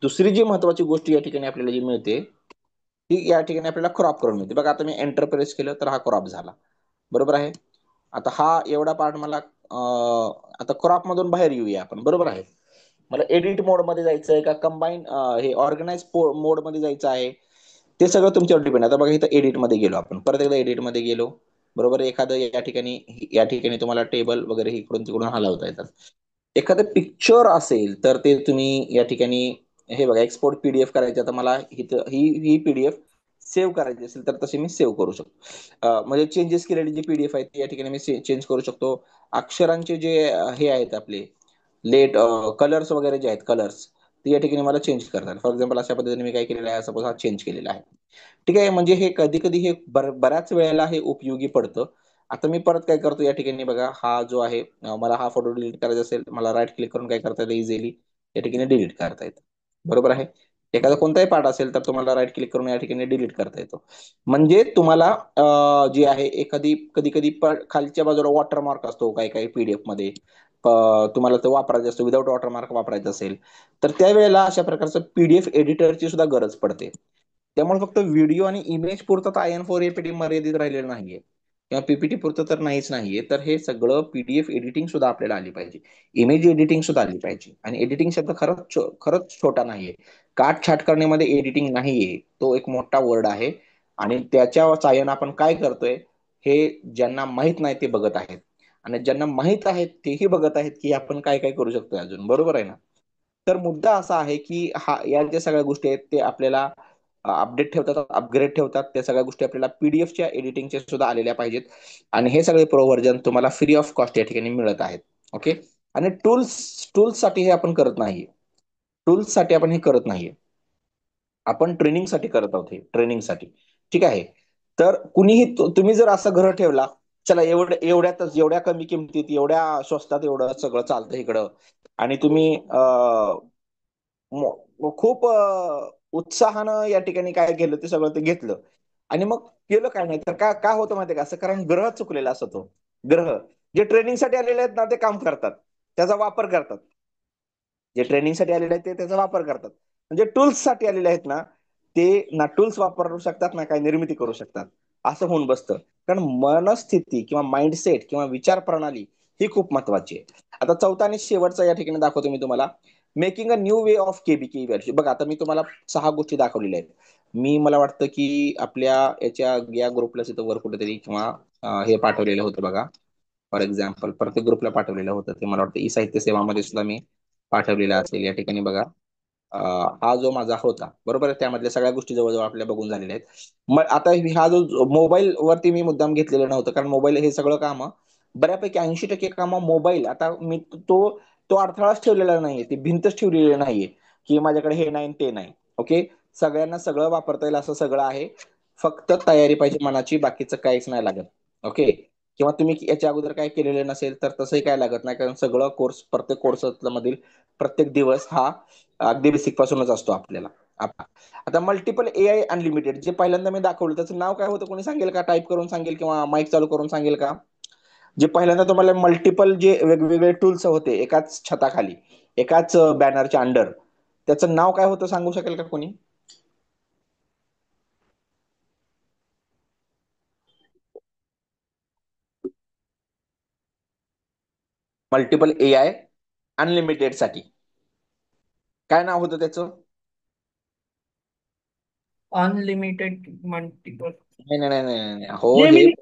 दुसरी जी महत्वाची गोष्ट या ठिकाणी आपल्याला जी मिळते ती या ठिकाणी आपल्याला क्रॉप करून मिळते. बघा, आता मी एंटर प्रेस केलं तर हा क्रॉप झाला, बरोबर आहे. आता हा एवढा पार्ट मला आता क्रॉप मधून बाहेर येऊया आपण, बरोबर आहे. मला एडिट मोड मध्ये जायचं आहे का कंबाईन हे ऑर्गनाइज मोड मध्ये जायचं आहे, ते सगळं तुमच्यावर डिपेंड आहे. आता बघा, इथं एडिट मध्ये गेलो आपण, परत एकदा एडिट मध्ये गेलो, बरोबर. एखादं या ठिकाणी तुम्हाला टेबल वगैरे इकडून तिकडून हलवता येतात. एखादं पिक्चर असेल तर ते तुम्ही या ठिकाणी हे बघा, एक्सपोर्ट पीडीएफ करायचे. आता मला ही पीडीएफ सेव्ह करायची असेल तर तशी मी सेव्ह करू शकतो. म्हणजे चेंजेस केलेली जी पीडीएफ आहे ती या ठिकाणी मी चेंज करू शकतो. अक्षरांचे जे हे आहेत आपले लेट कलर्स वगैरे जे आहेत, कलर्स ते या ठिकाणी मला चेंज करतात. फॉर एक्झाम्पल अशा पद्धतीने मी काय केलेलं आहे, सपोज हा चेंज केलेला आहे, ठीक आहे. म्हणजे हे कधी कधी हे बऱ्याच वेळेला हे उपयोगी पडतं. आता मी परत काय करतो, या ठिकाणी बघा, हा जो आहे मला हा फोटो डिलीट करायचा असेल, मला राईट क्लिक करून काय करता येतं, इझिली या ठिकाणी डिलीट करता येतं, बरोबर आहे. एखादा कोणताही पार्ट असेल तर तुम्हाला राईट क्लिक करून या ठिकाणी डिलीट करता येतो. म्हणजे तुम्हाला जी आहे एखादी कधी कधी खालच्या बाजूला वॉटरमार्क असतो काही काही पीडीएफ मध्ये, तुम्हाला तो वापरायचा असतो, विदाउट वॉटरमार्क वापरायचा असेल तर त्यावेळेला अशा प्रकारचं पीडीएफ एडिटरची सुद्धा गरज पडते. त्यामुळे फक्त व्हिडिओ आणि इमेज पुरतं तर IN4APT मर्यादित राहिलेलं नाहीये, किंवा पीपीटी पुरतं तर नाहीच नाहीये. तर हे सगळं पीडीएफ एडिटिंग सुद्धा आपल्याला आली पाहिजे, इमेज एडिटिंग सुद्धा आली पाहिजे. आणि एडिटिंग शब्द खरंच छोटा नाहीये. काट छाट करण्यामध्ये एडिटिंग नाहीये, तो एक मोठा वर्ड आहे. आणि त्याच्या साहाय्याने आपण काय करतोय हे ज्यांना माहित नाही ते बघत आहेत, आणि ज्यांना माहित आहेत तेही बघत आहेत की आपण काय काय करू शकतोय अजून, बरोबर आहे ना. तर मुद्दा असा आहे की या ज्या सगळ्या गोष्टी आहेत ते आपल्याला अपडेट ठेवतात, अपग्रेड ठेवतात. त्या सगळ्या गोष्टी आपल्याला पीडीएफच्या एडिटिंगच्या सुद्धा आलेल्या पाहिजेत. आणि हे सगळे प्रो व्हर्जन तुम्हाला फ्री ऑफ कॉस्ट या ठिकाणी मिळत आहेत. ओके. आणि टूल्स साठी हे आपण करत नाहीये, टूल्स साठी आपण हे करत नाहीये, आपण ट्रेनिंगसाठी करत आहोत, हे ट्रेनिंगसाठी, ठीक आहे. तर कुणीही तुम्ही जर असं घर ठेवला, चला एवढ्यातच एवढ्या कमी किमतीत एवढ्या स्वस्तात एवढं सगळं चालतं इकडं, आणि तुम्ही खूप उत्साहानं या ठिकाणी काय केलं ते सगळं ते घेतलं, आणि मग केलं काय नाही तर का का होतं माहितीये का, असं कारण ग्रह चुकलेला असतो. तो ग्रह जे ट्रेनिंगसाठी आलेले आहेत ना ते काम करतात, त्याचा वापर करतात. जे ट्रेनिंगसाठी आलेले आहेत ते त्याचा वापर करतात. म्हणजे टूल्स साठी आलेले आहेत ना, ते ना टूल्स वापरू शकतात ना काही निर्मिती करू शकतात, असं होऊन बसतं. कारण मनस्थिती किंवा माइंडसेट किंवा विचार प्रणाली ही खूप महत्वाची आहे. आता चौथा आणि शेवटचा या ठिकाणी दाखवतो मी तुम्हाला. Making a new way of KBK value. बघा आता मी तुम्हाला 6 गोष्टी दाखवलेल्या आहेत. मी मला वाटतं की आपल्या या ग्रुपला तिथं वर कुठेतरी किंवा हे पाठवलेलं होतं बघा. फॉर एक्झाम्पल प्रत्येक ग्रुपला पाठवलेलं होतं ते, मला वाटतं ई साहित्य सेवामध्ये सुद्धा मी पाठवलेलं असेल. या ठिकाणी बघा, हा जो माझा होता बरोबर आहे, त्यामधल्या सगळ्या गोष्टी जवळजवळ आपल्या बघून झालेल्या आहेत. मग आता हा जो मोबाईल वरती मी मुद्दाम घेतलेलं नव्हतं, कारण मोबाईल हे सगळं काम बऱ्यापैकी 80% काम मोबाईल. आता मी तो तो अडथळाच ठेवलेला नाहीये, ती भिंतच ठेवलेली नाहीये की माझ्याकडे हे नाही ते नाही. ओके, सगळ्यांना सगळं वापरता येईल असं सगळं आहे. फक्त तयारी पाहिजे मनाची, बाकीचं काहीच नाही लागत. ओके, किंवा तुम्ही याच्या अगोदर काय केलेलं नसेल तर तसंही काय लागत नाही, कारण सगळं कोर्स प्रत्येक कोर्स मधील प्रत्येक दिवस हा अगदी बेसिक पासूनच असतो आपल्याला. आता मल्टिपल एआय अनलिमिटेड जे पहिल्यांदा मी दाखवलं त्याचं नाव काय होतं, कोणी सांगेल का? टाईप करून सांगेल किंवा माईक चालू करून सांगेल का? जे पहिल्यांदा तुम्हाला मल्टिपल जे वेगवेगळे टूल्स होते एकाच छताखाली, एकाच बॅनरच्या अंडर, त्याचं नाव काय होतं सांगू शकेल का कोणी? मल्टिपल एआय अनलिमिटेड साठी काय नाव होतं त्याचं? अनलिमिटेड मल्टिपल नाही नाही नाही नाही नाही. हो हे Gemini no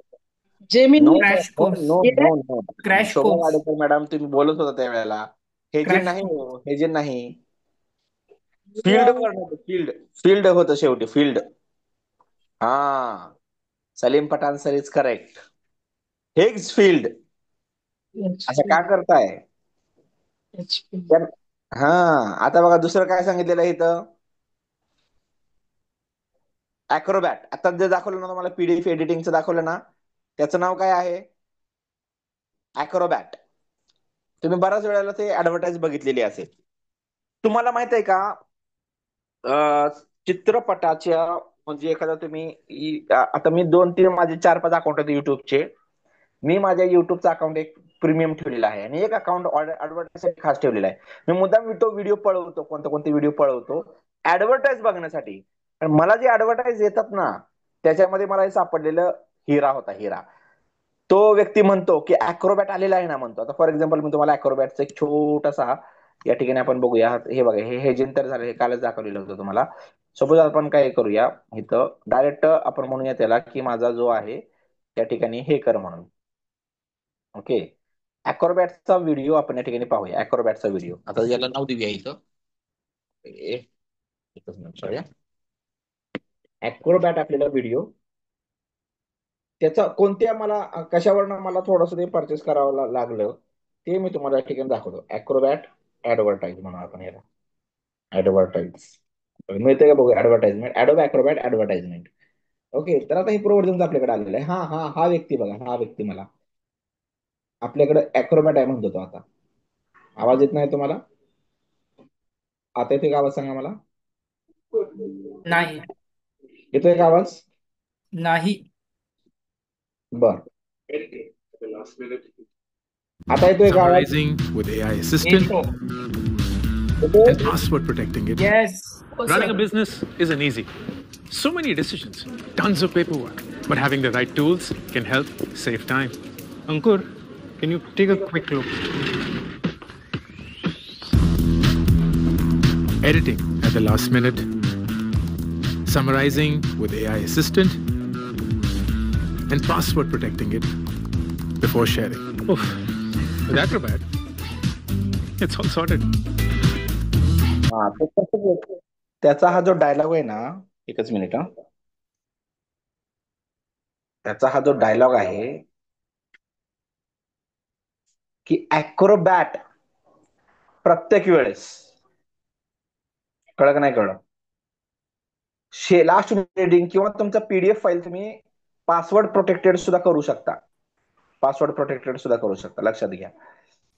Gemini no crash no course. No no no. Crash शोभा कोर्स. वाडेकर मॅडम तुम्ही बोलत होता त्यावेळेला. हे जे क्रॅश नाही कोर्स. हो, हे जे नाही. फील्ड होतं, फील्ड. फील्ड होतं शेवटी, फील्ड. हा, Salim Pathan sir is correct. Higgs field. असं का करताय? हा, आता बघा दुसरं काय सांगितलेलं आहे इथं, अॅक्रोबॅट. आता जे दाखवलं ना तुम्हाला, पीडीएफ एडिटिंगचं दाखवलं ना, त्याचं नाव काय आहे? अॅक्रोबॅट. तुम्ही बऱ्याच वेळेला ते ऍडव्हर्टाईज बघितलेली असेल. तुम्हाला माहित आहे का, चित्रपटाच्या म्हणजे एखादा तुम्ही आता मी 2-3 माझे 4-5 अकाउंट आहेत युट्यूबचे. मी माझ्या युट्यूबचा अकाउंट एक प्रीमियम ठेवलेला आहे आणि एक अकाउंट ऍडव्हर्टाईजसाठी खास ठेवलेला आहे. मी मुद्दाम तो व्हिडिओ पळवतो, कोणते कोणते व्हिडिओ पळवतो ऍडव्हर्टाईज बघण्यासाठी. आणि मला जे ऍडव्हर्टाईज येतात ना, त्याच्यामध्ये मला हे सापडलेलं हिरा होता, हिरा. तो व्यक्ती म्हणतो की अॅक्रोबॅट आलेला आहे ना, म्हणतो. आता फॉर एक्झाम्पल मी तुम्हाला अॅक्रोबॅटचा एक छोटासा या ठिकाणी आपण बघूया. हे बघा, हे जिंतर झालं, हे कालच दाखवलेलं होतं तुम्हाला. सपोज आपण काय करूया, इथं डायरेक्ट आपण म्हणूया त्याला की माझा जो आहे त्या ठिकाणी हे कर म्हणून. ओके, अॅक्रोबॅटचा व्हिडिओ आपण या ठिकाणी पाहूया. अॅक्रोबॅटचा व्हिडिओ आता याला नाव देऊया इथं. सॉरी, अॅक्रोबॅट आपल्याला व्हिडिओ, त्याचा कोणत्या मला कशावरनं मला थोडंसं ते परचेस करावं लागलं ते मी तुम्हाला या ठिकाणी दाखवतो. अॅक्रोबॅट ऍडव्हर्टाईज म्हणून आपण याला ऍडव्हर्टाईज मिळते का बघू. Advertisement, Adobe Acrobat advertisement. Okay, तर आता ही प्रोव्हर्जन आपल्याकडे आलेलं आहे. हा हा हा व्यक्ती बघा, हा व्यक्ती मला आपल्याकडे अॅक्रोबॅट आहे म्हणतो तो. आता आवाज येत नाही तुम्हाला? आता येते का आवाज सांगा मला? नाही. येतोय का आवाज? नाही. बर, आता येतोय का आवाज? Summarizing with AI assistant येतो. and password protecting it. Yes. Running a business isn't easy. So many decisions, tons of paperwork. But having the right tools can help save time. Ankur, can you take a quick look? Editing at the last minute. Summarizing with AI assistant. And password protecting it before sharing. Oof. With Acrobat, it's all sorted. हा, त्याचा हा जो dialogue आहे ना, एकच minute. हा, त्याचा हा जो डायलॉग आहे की अॅक्रोबॅट प्रत्येक वेळेस, कळलं का नाही कळलं, लास्ट रिडिंग किंवा तुमचा पीडीएफ फाईल तुम्ही पासवर्ड प्रोटेक्टेड सुद्धा करू शकता. पासवर्ड प्रोटेक्टेड सुद्धा करू शकता, लक्षात घ्या.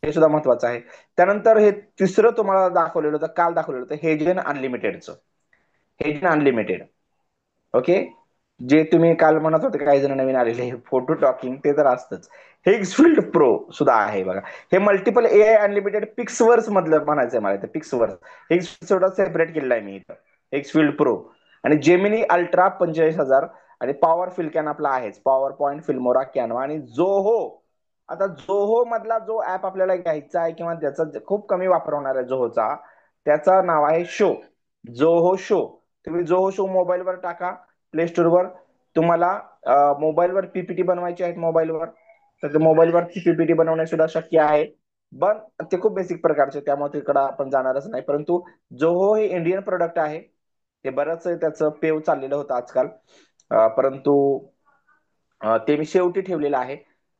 हे सुद्धा महत्वाचं आहे. त्यानंतर हे तिसरं तुम्हाला दाखवलेलं होतं, काल दाखवलेलं होतं, हेजन अनलिमिटेडचं. हेजन अनलिमिटेड. ओके, जे तुम्ही काल म्हणत होते काही जण नवीन आलेले फोटो टॉकिंग, ते तर असतंच. हिग्सफिल्ड प्रो सुद्धा आहे बघा. हे मल्टिपल एआय अनलिमिटेड पिक्सवर्स मधलं म्हणायचंय मला, इथे पिक्सवर्स. हिग्सफिल्ड सेपरेट केलेलं आहे मी इथं, हिग्सफिल्ड प्रो. आणि जेमिनी अल्ट्रा 45,000 आणि पॉवर फिल्कॅन आपला आहेच, पॉवर पॉईंट, फिल्मोरा, कॅनवा आणि जोहो आता जोहो मधला जो ऍप आपल्याला घ्यायचा आहे किंवा ज्याचा खूप कमी वापर होणार आहे जोहोचा, त्याचं नाव आहे शो. जोहो शो. तुम्ही जोहो शो मोबाईलवर टाका प्ले स्टोअरवर. तुम्हाला मोबाईलवर पीपीटी बनवायची आहेत मोबाईलवर, तर ते मोबाईलवरती पीपीटी बनवणे सुद्धा शक्य आहे. पण ते खूप बेसिक प्रकारचे, त्यामुळे तिकडे आपण जाणारच नाही. परंतु जोहो हे इंडियन प्रोडक्ट आहे. ते बरंच त्याचं पेव चाललेलं होतं आजकाल. परंतु ते मी शेवटी ठेवलेलं आहे.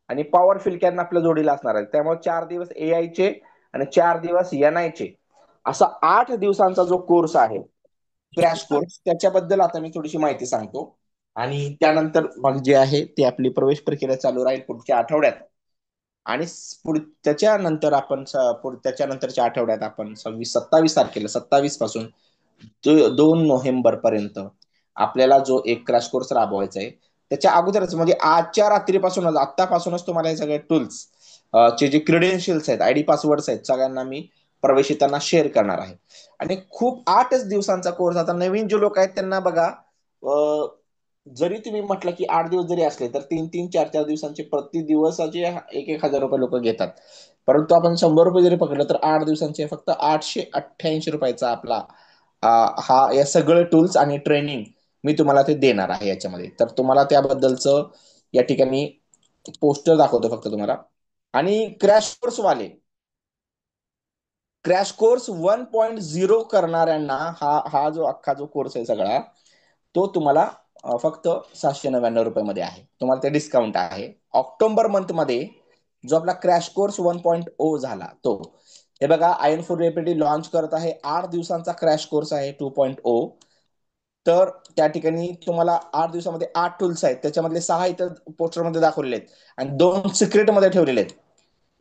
आणि पॉवर फिलकॅन आपल्या जोडीला असणार आहे. त्यामुळे 4 दिवस AI चे आणि 4 दिवस NI चे, असा 8 दिवसांचा जो कोर्स आहे, क्रॅश कोर्स, त्याच्याबद्दल आता मी थोडीशी माहिती सांगतो. आणि त्यानंतर मग जे आहे ते आपली प्रवेश प्रक्रिया चालू राहील पुढच्या आठवड्यात. आणि त्याच्यानंतर आपण त्याच्यानंतरच्या आठवड्यात आपण 27 तारखेला, 27 पासून 2 नोव्हेंबर पर्यंत आपल्याला जो एक क्रॅश कोर्स राबवायचा आहे, त्याच्या अगोदरच म्हणजे आजच्या रात्रीपासूनच, आत्तापासूनच तुम्हाला हे सगळे टूल्स चे जे क्रिडेन्शियल्स आहेत, आयडी पासवर्ड्स आहेत, सगळ्यांना मी प्रवेशितांना शेअर करणार आहे. आणि खूप 8च दिवसांचा कोर्स. आता नवीन जे लोक आहेत त्यांना बघा, जरी तुम्ही म्हटलं की 8 दिवस जरी असले तर 3-3, 4-4 दिवसांचे प्रति दिवसाचे 1,000 रुपये लोक घेतात. परंतु आपण 100 रुपये जरी पकडलं तर 8 दिवसांचे फक्त 888 रुपयाचा आपला हा या सगळे टूल्स आणि ट्रेनिंग मी तुम्हाला ते देणार आहे याच्यामध्ये. तर तुम्हाला त्याबद्दलचं या ठिकाणी पोस्टर दाखवतो फक्त तुम्हाला. आणि क्रॅश कोर्स 1.0 करणाऱ्यांना हा जो अख्खा जो कोर्स आहे सगळा, तो तुम्हाला फक्त 799 रुपये आहे. तुम्हाला ते डिस्काउंट आहे. ऑक्टोबर मंथ मध्ये जो आपला क्रॅश कोर्स 1.0 झाला तो, हे बघा, आयन फॉर रेपिडी लॉन्च करत आहे. 8 दिवसांचा क्रॅश कोर्स आहे 2.0. तर त्या ठिकाणी तुम्हाला 8 दिवसामध्ये 8 टूल्स आहेत. त्याच्यामधले 6 इथं पोस्टरमध्ये दाखवलेले आहेत आणि 2 सिक्रेट मध्ये ठेवलेले आहेत.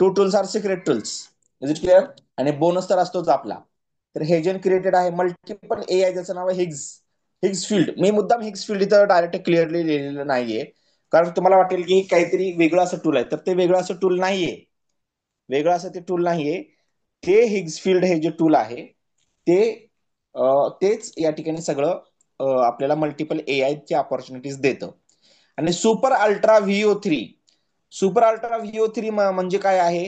2 tools are secret tools. Is it clear? आणि बोनस तर असतोच आपला. तर हेजन क्रिएटेड आहे मल्टिपल AI, ज्याचं नाव आहे हिग्स फील्ड. मी मुद्दाम हिग्स फील्ड इथं डायरेक्ट क्लिअरली लिहिलेलं नाहीये, कारण तुम्हाला वाटेल की काहीतरी वेगळं असं टूल आहे. तर ते वेगळं असं टूल नाहीये. वेगळं असं ते टूल नाहीये. ते हिग्स फील्ड हे जे टूल आहे ते तेच या ठिकाणी सगळं आपल्याला मल्टिपल AI ची ऑपॉर्च्युनिटीज देतं. आणि सुपर अल्ट्रा VO3 म्हणजे काय आहे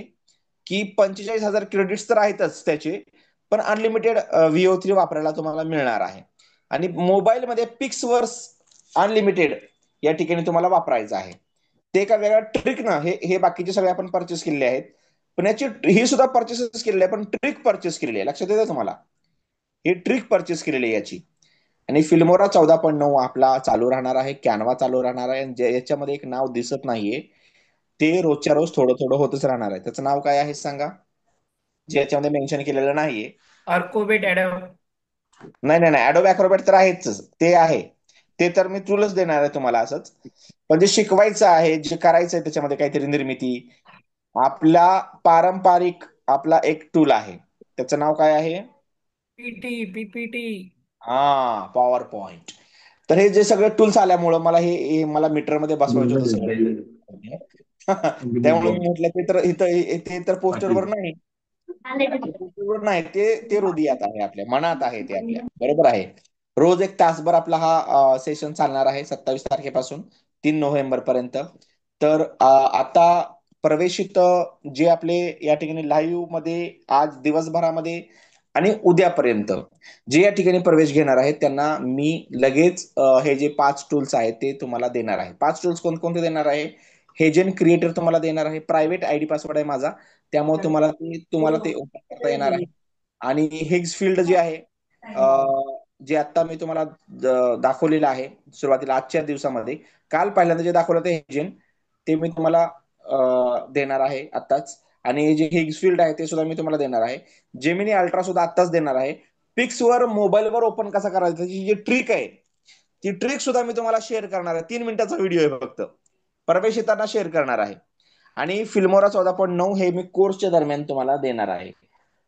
की 45,000 क्रेडिट्स तर आहेतच त्याचे, पण अनलिमिटेड VO3 वापरायला तुम्हाला मिळणार आहे. आणि मोबाईलमध्ये पिक्सवर अनलिमिटेड या ठिकाणी तुम्हाला वापरायचं आहे. ते एका वेगळ्या ट्रिक ना, हे बाकीचे सगळे आपण परचेस केलेले आहेत, पण याची ही सुद्धा परचेस केलेली आहे, पण ट्रिक परचेस केलेली आहे. लक्षात येतं तुम्हाला? ही ट्रिक परचेस केलेली आहे याची. आणि फिल्मोरा 14.9 आपला चालू राहणार आहे. कॅनवा चालू राहणार आहे. याच्यामध्ये एक नाव दिसत नाहीये, ते रोजच्या रोज थोडं थोडं होतच राहणार आहे. त्याचं नाव काय आहे सांगा, जे याच्यामध्ये मेन्शन केलेलं नाहीये. Acrobat Adobe. नाही नाही नाही, ऍडोब अॅक्रोबॅट तर आहेच, ते आहे. ते तर मी टूलच देणार आहे तुम्हाला असंच. पण जे शिकवायचं आहे, जे करायचं आहे त्याच्यामध्ये काहीतरी निर्मिती, आपला पारंपरिक आपला एक टूल आहे. त्याचं नाव काय आहे? PPT. हा, पॉवर पॉइंट. तर हे जे सगळे टूल्स आल्यामुळं मला हे मला मीटरमध्ये बसवायचं होतं सगळं. त्यामुळे मी म्हटलं ते तर इथं ते तर पोस्टरवर नाही, ते ते हृदयात आहे, आपल्या मनात आहे ते आपल्या. बरोबर आहे. रोज 1 तासभर आपला हा सेशन चालणार आहे 27 तारखेपासून 3 नोव्हेंबर पर्यंत. तर आता प्रवेशित जे आपले या ठिकाणी लाईव्ह मध्ये आज दिवसभरामध्ये आणि उद्यापर्यंत जे या ठिकाणी प्रवेश घेणार आहेत त्यांना मी लगेच हे जे 5 टूल्स आहेत ते तुम्हाला देणार आहे. 5 टूल्स कोणकोणते देणार आहे? हेजन क्रिएटर तुम्हाला देणार आहे. प्रायव्हेट आयडी पासवर्ड आहे माझा, त्यामुळे तुम्हाला ते ओपन करता येणार आहे. आणि हिग्स फील्ड जे आहे, जे आता मी तुम्हाला दाखवलेलं आहे सुरुवातीला आजच्या दिवसामध्ये, काल पहिल्यांदा जे दाखवलं ते हेजन, ते मी तुम्हाला देणार आहे आत्ताच. आणि जे हिग्स फील्ड आहे ते सुद्धा मी तुम्हाला देणार आहे. जेमिनी अल्ट्रा सुद्धा आत्ताच देणार आहे. पिक्सवर मोबाईलवर ओपन कसा करायचा त्याची जी ट्रिक आहे, ती ट्रिक सुद्धा मी तुम्हाला शेअर करणार आहे. 3 मिनिटाचा व्हिडिओ आहे फक्त, प्रवेशितांना शेअर करणार आहे. आणि फिल्मोरा 14.9 हे मी कोर्सच्या दरम्यान तुम्हाला देणार आहे,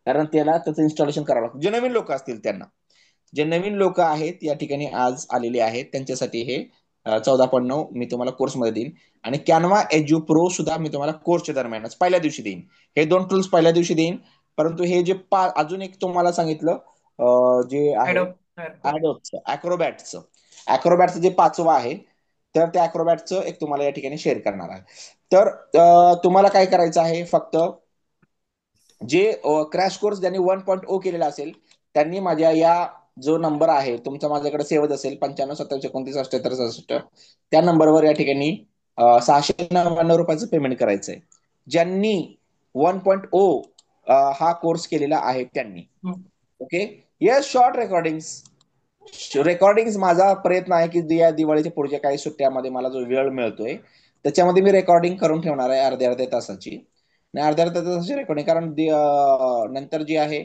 कारण त्याला त्याचं इन्स्टॉलेशन करावं लागतं. जे नवीन लोक असतील त्यांना, जे नवीन लोक आहेत या ठिकाणी आज आलेले आहेत त्यांच्यासाठी हे 14.9 मी तुम्हाला कोर्समध्ये देईन. आणि कॅनवा एज्यू प्रो सुद्धा मी तुम्हाला कोर्सच्या दरम्यानच पहिल्या दिवशी देईन. हे 2 टूल्स पहिल्या दिवशी देईन. परंतु हे जे अजून एक तुम्हाला सांगितलं जे आहे Adobe. ऍडोबचं, अॅक्रोबॅटचं जे 5वं आहे, तर त्या अॅक्रोबॅटचं एक तुम्हाला या ठिकाणी शेअर करणार आहे. तर तुम्हाला काय करायचं आहे, फक्त जे क्रॅश कोर्स ज्यांनी 1.0 केलेला असेल त्यांनी माझ्या या जो नंबर आहे तुमचा माझ्याकडे सेव्ह असेल 95 27 29 78 67, त्या नंबरवर या ठिकाणी 699 रुपयाचं पेमेंट करायचंय. ज्यांनी 1.0 हा कोर्स केलेला आहे त्यांनी. ओके, येस, शॉर्ट रेकॉर्डिंग माझा प्रयत्न आहे की या दिवाळीच्या पुढच्या काही सुट्ट्यामध्ये मला जो वेळ मिळतोय त्याच्यामध्ये मी रेकॉर्डिंग करून ठेवणार आहे अर्ध्या तासाची. आणि अर्ध्या तासाची रेकॉर्डिंग, कारण नंतर जी आहे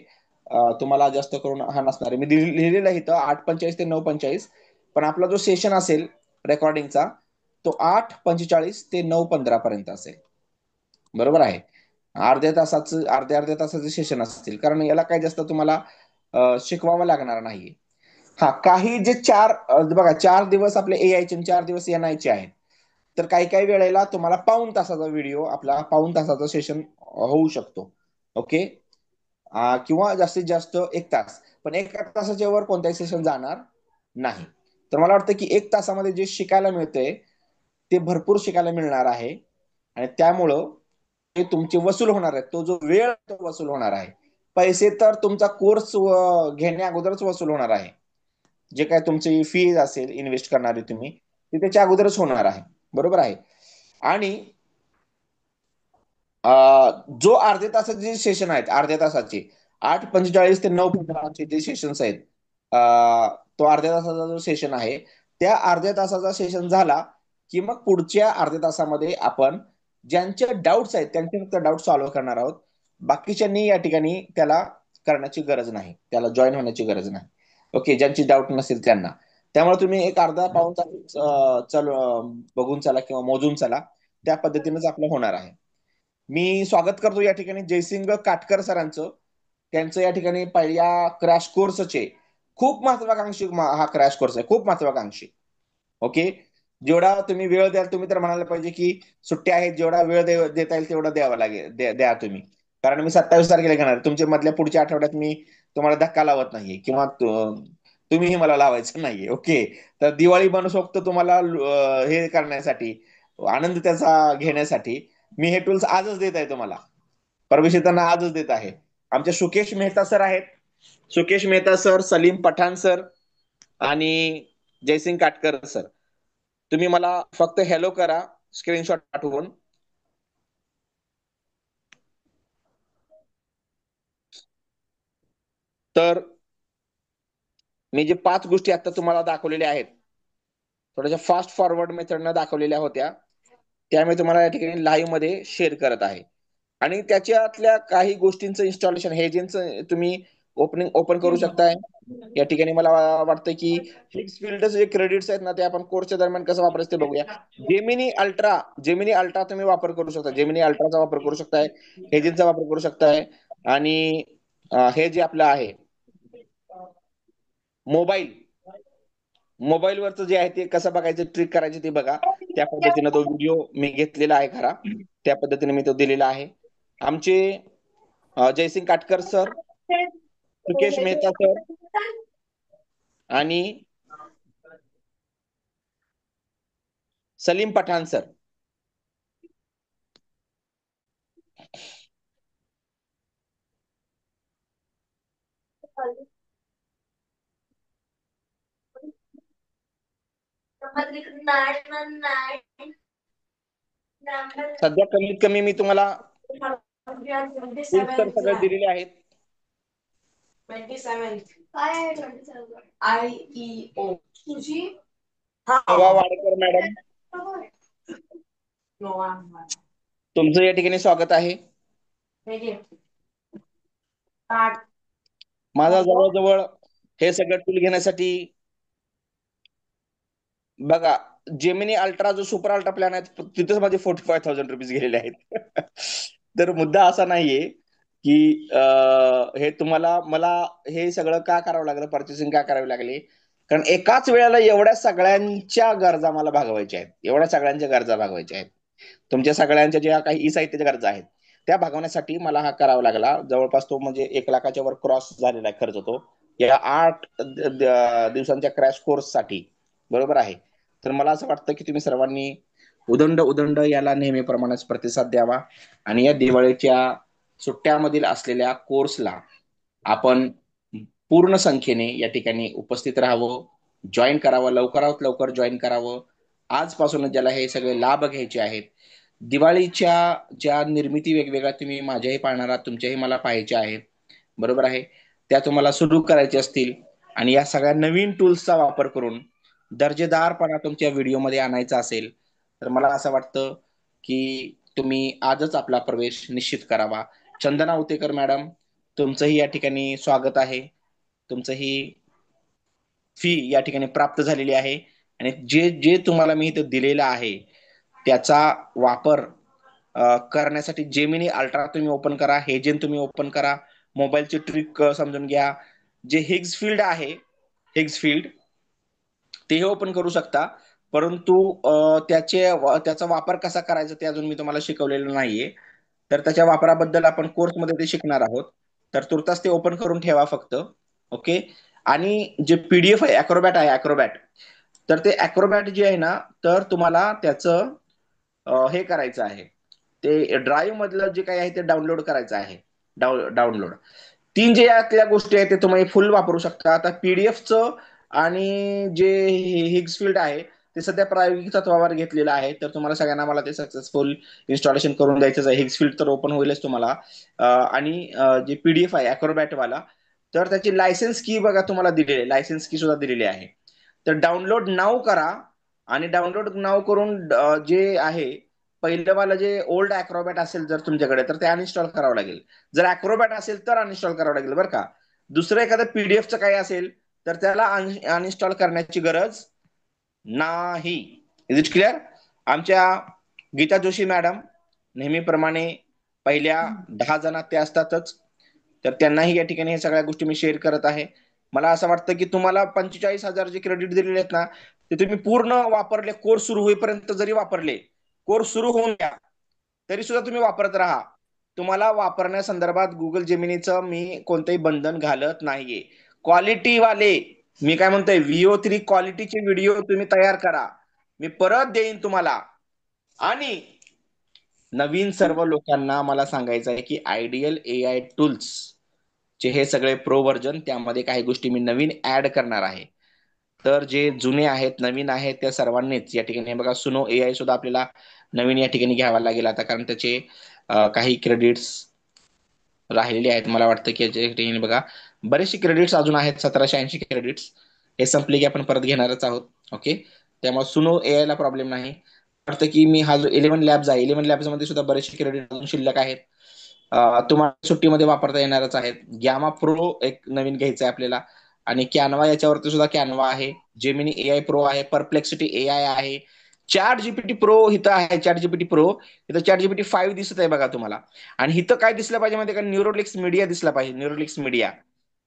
तुम्हाला जास्त करून हा नसणार आहे. मी लिहिलेलं आहे इथं 8:45 ते 9:45, पण आपला जो सेशन असेल रेकॉर्डिंगचा तो 8:45 ते 9:15 पर्यंत असेल. बरोबर आहे, अर्ध्या तासाचे सेशन असतील, कारण याला काही जास्त तुम्हाला शिकवावं लागणार नाही. हा, काही जे बघा 4 दिवस आपले यायचे 4 दिवस येण्याचे आहेत, तर काही काही वेळेला तुम्हाला पाऊण तासाचा व्हिडिओ आपला पाऊण तासाचा सेशन होऊ शकतो. ओके, किंवा जास्तीत जास्त 1 तास, पण 1 तासाच्या वर कोणताही सेशन जाणार नाही. तर मला वाटतं की 1 तासामध्ये जे शिकायला मिळतंय ते भरपूर शिकायला मिळणार आहे, आणि त्यामुळं ते तुमचे वसूल होणार आहे. तो जो वेळ तो वसूल होणार आहे. पैसे तर तुमचा कोर्स घेण्या अगोदरच वसूल होणार आहे. जे काय तुमची फी असेल इन्व्हेस्ट करणारी तुम्ही, ती त्याच्या अगोदरच होणार आहे. बरोबर आहे. आणि जो अर्ध्या तासाचे जे सेशन आहेत, अर्ध्या तासाचे 8:45 ते 9:15 जे सेशन्स आहेत, तो अर्ध्या तासाचा जो सेशन आहे, त्या अर्ध्या तासाचा सेशन झाला की मग पुढच्या अर्ध्या तासामध्ये आपण ज्यांचे डाऊट्स आहेत त्यांचे फक्त डाऊट सॉल्व्ह करणार आहोत. बाकीच्यांनी या ठिकाणी त्याला करण्याची गरज नाही, त्याला जॉईन होण्याची गरज नाही. ओके, ज्यांची डाऊट नसेल त्यांना. त्यामुळे तुम्ही एक अर्धा पाऊण तास बघून चला किंवा मोजून चला, त्या पद्धतीनेच आपलं होणार आहे. मी स्वागत करतो या ठिकाणी जयसिंग काटकर सरांचं. त्यांचं या ठिकाणी पहिल्या क्रॅश कोर्सचे खूप महत्वाकांक्षी हा क्रॅश कोर्स आहे, खूप महत्वाकांक्षी. ओके, जेवढा तुम्ही वेळ द्याल, तुम्ही तर म्हणायला पाहिजे की सुट्ट्या आहेत, जेवढा वेळ देता येईल तेवढा द्यावा लागेल, द्या तुम्ही. कारण मी 27 तारखेला घेणार, तुमच्या मधल्या पुढच्या आठवड्यात मी तुम्हाला धक्का लावत नाहीये, किंवा तुम्हीही मला लावायचं नाहीये. ओके, तर दिवाळी मनसोक्त तुम्हाला हे करण्यासाठी, आनंद त्याचा घेण्यासाठी मी हे टूल्स आजच देत आहे तुम्हाला, परमिशन आजच देत आहे. आमचे सुकेश मेहता सर आहेत, सुकेश मेहता सर, सलीम पठाण सर आणि जयसिंग काटकर सर. तुम्ही मला फक्त हॅलो करा स्क्रीनशॉट पाठवून. तर मी जे 5 गोष्टी आता तुम्हाला दाखवलेल्या आहेत, थोड्याशा फास्ट फॉरवर्ड मेथडनं दाखवलेल्या होत्या, त्या मी तुम्हाला या ठिकाणी लाईव्ह मध्ये शेअर करत आहे. आणि त्याच्यातल्या काही गोष्टींचं इन्स्टॉलेशन हे ज्यांचं तुम्ही ओपन करू शकताय. या ठिकाणी मला वाटतं की फिक्स फील्ड जे क्रेडिट्स आहेत ना, ते आपण कोर्सच्या दरम्यान कसं वापरायचं ते बघूया. जेमिनी अल्ट्रा तुम्ही वापर करू शकता, जेमिनी अल्ट्राचा वापर करू शकताय, हेजिनचा वापर करू शकताय. आणि हे जे आपलं आहे मोबाईलवरचं जे आहे ते कसं बघायचं, ट्रिक करायची ते बघा. त्या पद्धतीने तो व्हिडिओ मी घेतलेला आहे खरा, त्या पद्धतीने मी तो दिलेला आहे. आमचे जयसिंग काटकर सर, सुकेश मेहता सर आणि सलीम पठाण सर. सध्या कमीत कमी मी तुम्हाला टूल्स तर सगळे दिलेले आहेत. शोभा वाडेकर मॅडम, तुमचं या ठिकाणी स्वागत आहे. माझा जवळजवळ हे सगळं टूल घेण्यासाठी बघा, जेमिनी अल्ट्रा जो सुपर अल्ट्रा प्लॅन आहे तिथेच माझे 45,000 रुपीज गेलेले आहेत. तर मुद्दा असा नाहीये की हे तुम्हाला मला हे सगळं का करावं लागलं, पर्चेसिंग का करावी लागली, कारण एकाच वेळेला एवढ्या सगळ्यांच्या गरजा मला भागवायच्या आहेत, एवढ्या सगळ्यांच्या गरजा भागवायच्या आहेत. तुमच्या सगळ्यांच्या ज्या काही ई साहित्याच्या गरजा आहेत त्या भागवण्यासाठी मला हा करावा लागला. जवळपास तो म्हणजे 1 लाखाच्या वर क्रॉस झालेला खर्च तो या 8 दिवसांच्या क्रॅश कोर्स साठी. बरोबर आहे. तर मला असं वाटतं की तुम्ही सर्वांनी उदंड उदंड याला नेहमीप्रमाणेच प्रतिसाद द्यावा आणि या दिवाळीच्या सुट्ट्यामधील असलेल्या कोर्सला आपण पूर्ण संख्येने या ठिकाणी उपस्थित राहावं, जॉईन करावं, लवकरात लवकर जॉईन करावं. आजपासूनच ज्याला हे सगळे लाभ घ्यायचे आहेत. दिवाळीच्या ज्या निर्मिती वेगवेगळ्या तुम्ही माझ्याही पाहणार आहात, तुमच्याही मला पाहायच्या आहेत, बरोबर आहे, त्या तुम्हाला सुरू करायच्या असतील आणि या सगळ्या नवीन टूल्सचा वापर करून दर्जेदारपणा तुमच्या व्हिडिओमध्ये आणायचा असेल तर मला असं वाटतं की तुम्ही आजच आपला प्रवेश निश्चित करावा. चंदना उतेकर मॅडम, तुमचंही या ठिकाणी स्वागत आहे. तुमचंही फी या ठिकाणी प्राप्त झालेली आहे आणि जे जे तुम्हाला मी इथं दिलेलं आहे त्याचा वापर करण्यासाठी जेमिनी अल्ट्रा तुम्ही ओपन करा, हेजेन तुम्ही ओपन करा, मोबाईलची ट्रिक समजून घ्या. जे हिग्स फील्ड आहे, हिग्स फील्ड तेही ओपन करू शकता, परंतु त्याचा वापर कसा करायचा ते अजून मी तुम्हाला शिकवलेलं नाहीये. तर त्याच्या वापराबद्दल आपण कोर्समध्ये ते शिकणार आहोत. तर तुर्तास ते ओपन करून ठेवा फक्त. ओके. आणि जे पीडीएफ आहे, अॅक्रोबॅट आहे, अॅक्रोबॅट, तर ते अॅक्रोबॅट जे आहे ना, तर तुम्हाला त्याचं हे करायचं आहे, ते ड्राईव्ह मधलं जे काही आहे ते डाउनलोड करायचं आहे. डाउनलोड 3 जे यातल्या गोष्टी आहेत ते तुम्ही फुल वापरू शकता. आता पीडीएफचं आणि जे हिग्स फील्ड आहे ते सध्या प्रायोगिक तत्वावर घेतलेलं आहे. तर तुम्हाला सगळ्यांना मला ते सक्सेसफुल इन्स्टॉलेशन करून द्यायचं आहे. हिग्स फील्ड तर ओपन होईलच तुम्हाला. आणि जे पीडीएफ आहे अॅक्रोबॅट वाला, तर त्याची लायसन्स की बघा तुम्हाला दिलेली आहे, लायसन्स की सुद्धा दिलेली आहे. तर डाउनलोड नाव करा आणि डाउनलोड नाव करून जे आहे पहिलं वाला जे ओल्ड अॅक्रोबॅट असेल जर तुमच्याकडे तर ते अनइन्स्टॉल करावं लागेल. जर अॅक्रोबॅट असेल तर अनइन्स्टॉल करावं लागेल बरं का. दुसरं एखादं पीडीएफचं काही असेल तर त्याला अनइन्स्टॉल करण्याची गरज नाही. Is it clear? आमच्या गीता जोशी मॅडम नेहमीप्रमाणे पहिल्या 10 जणात ते असतातच, तर त्यांनाही या ठिकाणी हे सगळ्या गोष्टी मी शेअर करत आहे. मला असं वाटतं की तुम्हाला 45,000 जे क्रेडिट दिलेले आहेत ना ते तुम्ही पूर्ण वापरले, कोर्स सुरू होईपर्यंत जरी वापरले, कोर्स सुरू होऊन द्या तरी सुद्धा तुम्ही वापरत राहा. तुम्हाला वापरण्यासंदर्भात गुगल जेमिनीचं मी कोणतंही बंधन घालत नाहीये. क्वालिटीवाले, मी काय म्हणतोय, VO3 क्वालिटीचे व्हिडिओ तुम्ही तयार करा, मी परत देईन तुम्हाला. आणि नवीन सर्व लोकांना मला सांगायचं आहे की आयडियल AI टूल्स चे हे सगळे प्रो व्हर्जन, त्यामध्ये काही गोष्टी मी नवीन ऍड करणार आहे. तर जे जुने आहेत, नवीन आहेत, त्या सर्वांनीच या ठिकाणी बघा, सुनो AI सुद्धा आपल्याला नवीन या ठिकाणी घ्यावा लागेल आता, कारण त्याचे काही क्रेडिट्स राहिलेले आहेत. मला वाटतं की बघा बरेचसे क्रेडिट्स अजून आहेत, 1780 क्रेडिट्स. हे संपले की आपण परत घेणारच आहोत. ओके. त्यामुळे सुनो AI ला प्रॉब्लेम नाही. वाटतं की मी हा जो 11 लॅब्स आहे, 11 लॅब्स मध्ये सुद्धा बरेचसे क्रेडिट अजून शिल्लक आहेत. तुम्हाला सुट्टीमध्ये वापरता येणारच आहेत. गॅमा प्रो एक नवीन घ्यायचा आहे आपल्याला आणि कॅनवा, याच्यावरती सुद्धा कॅनवा आहे, जेमिनी AI प्रो आहे, परप्लेक्सिटी AI आहे, चॅट जीपीटी प्रो इथं आहे. चॅट जीपीटी प्रो इथं चॅट जीपीटी 5 दिसत आहे बघा तुम्हाला. आणि इथं काय दिसलं पाहिजे माहिती का, न्यूरोलिक्स मीडिया दिसला पाहिजे, न्यूरोलिक्स मीडिया.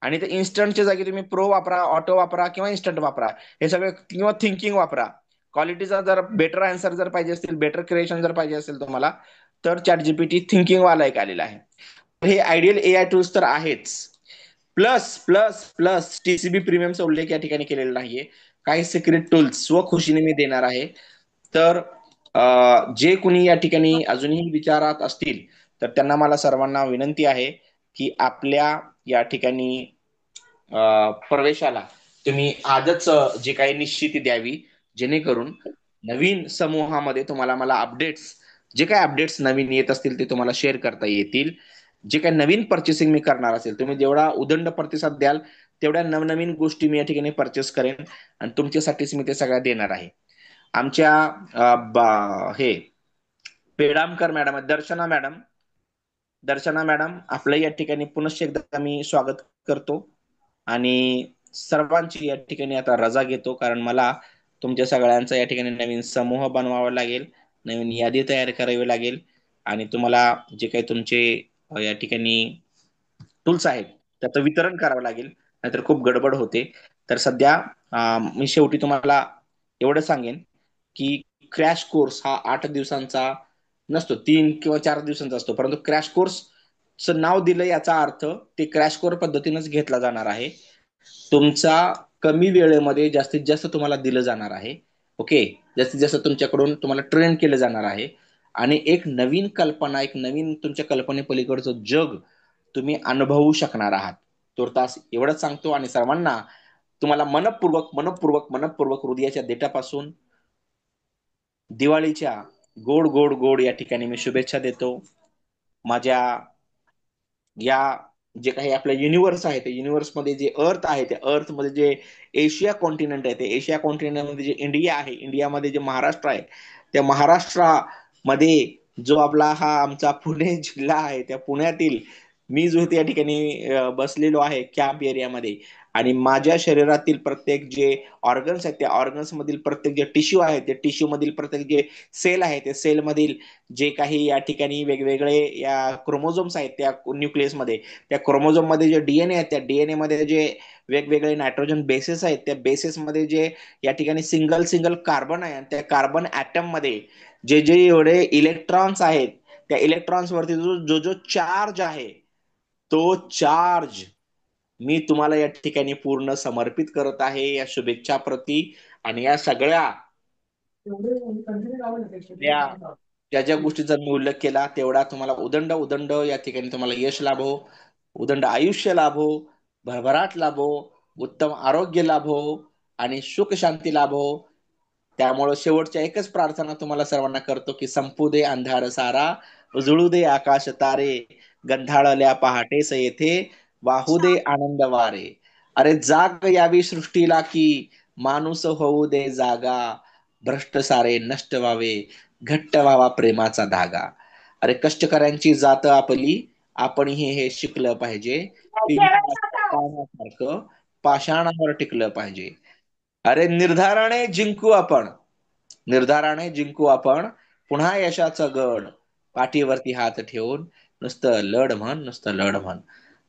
आणि ते इन्स्टंटच्या जागी तुम्ही प्रो वापरा, ऑटो वापरा किंवा इन्स्टंट वापरा, हे सगळं, किंवा थिंकिंग वापरा. क्वालिटीचा जर बेटर आन्सर जर पाहिजे असतील, बेटर क्रिएशन जर पाहिजे असेल तुम्हाला, तर चॅट जीपीटी थिंकिंग वाला एक आलेला आहे. हे आयडियल AI टूल्स तर आहेच, प्लस प्लस प्लस TCB प्रीमियमचा उल्लेख या ठिकाणी केलेला नाहीये. काही सिक्रेट टूल्स स्वखुशीने मी देणार आहे. तर जे कुणी या ठिकाणी अजूनही विचारात असतील तर त्यांना मला सर्वांना विनंती आहे की आपल्या या ठिकाणी प्रवेशाला तुम्ही आजच जे काही निश्चिती द्यावी, जेणेकरून नवीन समूहामध्ये तुम्हाला मला अपडेट्स, जे काही अपडेट्स नवीन येत असतील ते तुम्हाला शेअर करता येतील. जे काही नवीन परचेसिंग मी करणार असेल, तुम्ही जेवढा उदंड प्रतिसाद द्याल तेवढ्या नवनवीन गोष्टी मी या ठिकाणी परचेस करेन आणि तुमच्यासाठीच मी ते सगळ्या देणार आहे. आमच्या हे पेडामकर मॅडम, दर्शना मॅडम आपलं या ठिकाणी पुनश्च एकदा मी स्वागत करतो आणि सर्वांची या ठिकाणी आता रजा घेतो, कारण मला तुमच्या सगळ्यांचा या ठिकाणी नवीन समूह बनवावा लागेल, नवीन यादी तयार करावी लागेल आणि तुम्हाला जे काही तुमचे या ठिकाणी टूल्स आहेत त्याचं वितरण करावं लागेल, नाहीतर खूप गडबड होते. तर सध्या मी शेवटी तुम्हाला एवढं सांगेन की क्रॅश कोर्स हा 8 दिवसांचा नसतो, 3 किंवा 4 दिवसांचा असतो, परंतु क्रॅश कोर्सचं नाव दिलं याचा अर्थ ते क्रॅश कोर्स पद्धतीनेच घेतला जाणार आहे. तुमचा कमी वेळेमध्ये जास्तीत जास्त तुम्हाला दिलं जाणार आहे ओके. जास्तीत जास्त तुमच्याकडून तुम्हाला ट्रेन केलं जाणार आहे आणि एक नवीन कल्पना, एक नवीन तुमच्या कल्पनेपलीकडचं जग तुम्ही अनुभवू शकणार आहात. तुर्तास एवढंच सांगतो आणि सर्वांना तुम्हाला मनपूर्वक मनपूर्वक मनपूर्वक हृदयाच्या देठापासून दिवाळीच्या गोड गोड गोड या ठिकाणी मी शुभेच्छा देतो. माझ्या या जे काही आपलं युनिव्हर्स आहे ते युनिव्हर्समध्ये जे अर्थ आहे त्या अर्थमध्ये जे एशिया कॉन्टिनेंट आहे ते एशिया कॉन्टिनेंटमध्ये जे इंडिया आहे, इंडियामध्ये जे महाराष्ट्र आहे, त्या महाराष्ट्रामध्ये जो आपला हा आमचा पुणे जिल्हा आहे, त्या पुण्यातील मी जो त्या ठिकाणी बसलेलो आहे कॅम्प एरियामध्ये, आणि माझ्या शरीरातील प्रत्येक जे ऑर्गन्स आहेत त्या ऑर्गन्स मधील प्रत्येक जे टिश्यू आहे ते टिश्यू मधील प्रत्येक जे सेल आहे ते सेल मधील जे काही या ठिकाणी वेगवेगळे या क्रोमोझोम्स आहेत त्या न्यूक्लियसमध्ये, त्या क्रोमोझोम मध्ये जे डीएनए आहेत त्या डीएनए मध्ये जे वेगवेगळे नायट्रोजन बेसेस आहेत त्या बेसेस मध्ये जे या ठिकाणी सिंगल सिंगल कार्बन आहे, आणि त्या कार्बन ऍटम मध्ये जे जे एवढे इलेक्ट्रॉन्स आहेत त्या इलेक्ट्रॉन्स वरती जो जो जो चार्ज आहे तो चार्ज मी तुम्हाला या ठिकाणी पूर्ण समर्पित करत आहे या शुभेच्छा प्रती. आणि या सगळ्या त्या ज्या ज्या गोष्टीचा मी उल्लेख केला तेवढा तुम्हाला उदंड उदंड या ठिकाणी तुम्हाला यश लाभो, उदंड आयुष्य लाभो, भरभराट लाभो, उत्तम आरोग्य लाभो आणि सुख शांती लाभो. त्यामुळे शेवटच्या एकच प्रार्थना तुम्हाला सर्वांना करतो की संपू दे अंधार सारा, उजळू दे आकाश तारे, गंधाळल्या पहाटेस येथे वाहू दे आनंद वारे. अरे जाग यावी सृष्टीला की माणूस होऊ दे जागा, भ्रष्ट सारे नष्ट व्हावे, घट्ट व्हावा प्रेमाचा धागा. अरे कष्टकऱ्यांची जात आपली, आपणही हे शिकलं पाहिजे, पाण्यासारखं पाषाणावर टिकलं पाहिजे. अरे निर्धाराने जिंकू आपण, निर्धाराने जिंकू आपण पुन्हा यशाचं गड, पाठीवरती हात ठेवून नुसतं लढ म्हण, नुसतं लढ म्हण.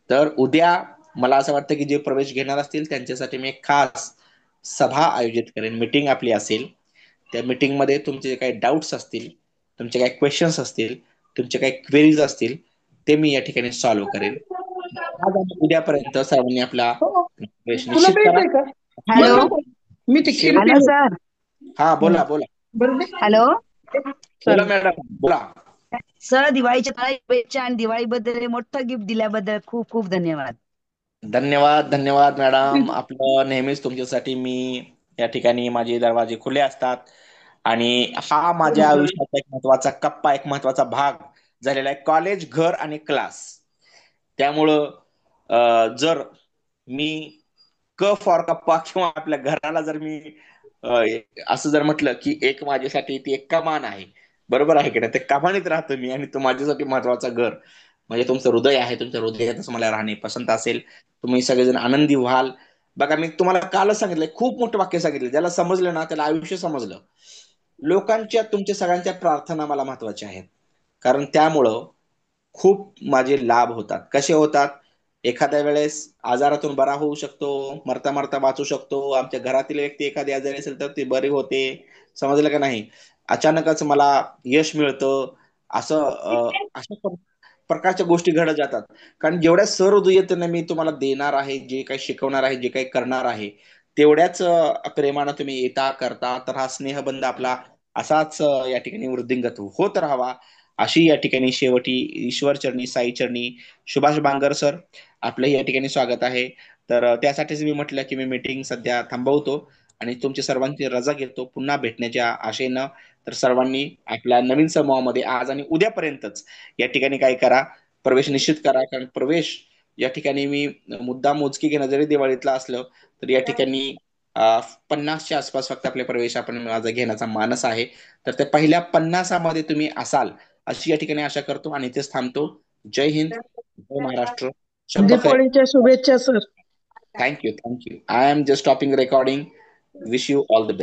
तर उद्या मला असं वाटतं की जे प्रवेश घेणार असतील त्यांच्यासाठी मी एक खास सभा आयोजित करेन, मीटिंग आपली असेल. त्या मीटिंग मध्ये तुमचे जे काही डाऊट्स असतील, तुमचे काही क्वेश्चन्स असतील, तुमचे काही क्वेरीज असतील ते मी या ठिकाणी सॉल्व्ह करेन. आज आणि उद्यापर्यंत सर्वांनी आपला हो, प्रवेश तुला निश्चित करा. भेटतंय का? हॅलो बरं नको. मी ते शेवट हॅलो खिडकी सर हा बोला बोला बरं दे. हॅलो बोला चालेल. मॅडम बोला. सर दिवाळीच्या तुम्हाला शुभेच्छा आणि दिवाळीबद्दल हे मोठं गिफ्ट दिल्याबद्दल खूप खूप धन्यवाद. धन्यवाद धन्यवाद मॅडम. आपलं नेहमीच तुमच्यासाठी मी या ठिकाणी माझे दरवाजे खुले असतात आणि हा माझ्या आयुष्याचा एक महत्वाचा कप्पा, एक महत्वाचा भाग झालेला आहे, कॉलेज, घर आणि क्लास. त्यामुळं जर मी क फॉर कप्पा किंवा आपल्या घराला जर मी अ, असं जर म्हटलं की एक माझ्यासाठी ती एक कमान आहे, बरोबर आहे की नाही, ते कमानीत राहतो मी आणि तो माझ्यासाठी महत्वाचा घर म्हणजे तुमचं हृदय आहे. तुमच्या हृदयातच मला राहणे पसंत असेल, तुम्ही सगळेजण आनंदी व्हाल. बघा मी तुम्हाला कालच सांगितलंय, खूप मोठं वाक्य सांगितलं, ज्याला समजलं ना त्याला आयुष्य समजलं. लोकांच्या तुमच्या सगळ्यांच्या प्रार्थना मला महत्वाच्या आहेत, कारण त्यामुळं खूप माझे लाभ होतात. कसे होतात? एखाद्या वेळेस आजारातून बरा होऊ शकतो, मरता मरता वाचू शकतो, आमच्या घरातील व्यक्ती एखादी आजारी असेल तर ती बरी होते, समजलं का नाही. अचानकच मला यश मिळतं, असं अशा प्रकारच्या गोष्टी घडत जातात. कारण जेवढ्या सहृदयतेने मी तुम्हाला देणार आहे, जे काही शिकवणार आहे, जे काही करणार आहे, तेवढ्याच प्रेमानं तुम्ही येता करता, तर हा स्नेहबंध आपला असाच या ठिकाणी वृद्धिंगत होत राहावा, अशी या ठिकाणी शेवटी ईश्वर चरणी, साई चरणी. सुभाष बांगर सर, आपलंही या ठिकाणी स्वागत आहे. तर त्यासाठीच मी म्हटलं की मी मीटिंग सध्या थांबवतो आणि तुमची सर्वांची रजा घेतो पुन्हा भेटण्याच्या आशेनं. तर सर्वांनी आपल्या नवीन समूहामध्ये आज आणि उद्यापर्यंतच या ठिकाणी काय करा, प्रवेश निश्चित करा. कारण प्रवेश या ठिकाणी मी मुद्दाम मोजकी घेणं जरी दिवाळीतला असलं तर या ठिकाणी 50च्या आसपास फक्त आपले प्रवेश आपण माझा घेण्याचा मानस आहे. तर त्या पहिल्या 50मध्ये तुम्ही असाल अशी या ठिकाणी आशा करतो आणि इथेच थांबतो. जय हिंद, जय महाराष्ट्र. शब्द दीपावलीच्या शुभेच्छा sir. Thank you thank you. I am just stopping recording. Wish you all the best.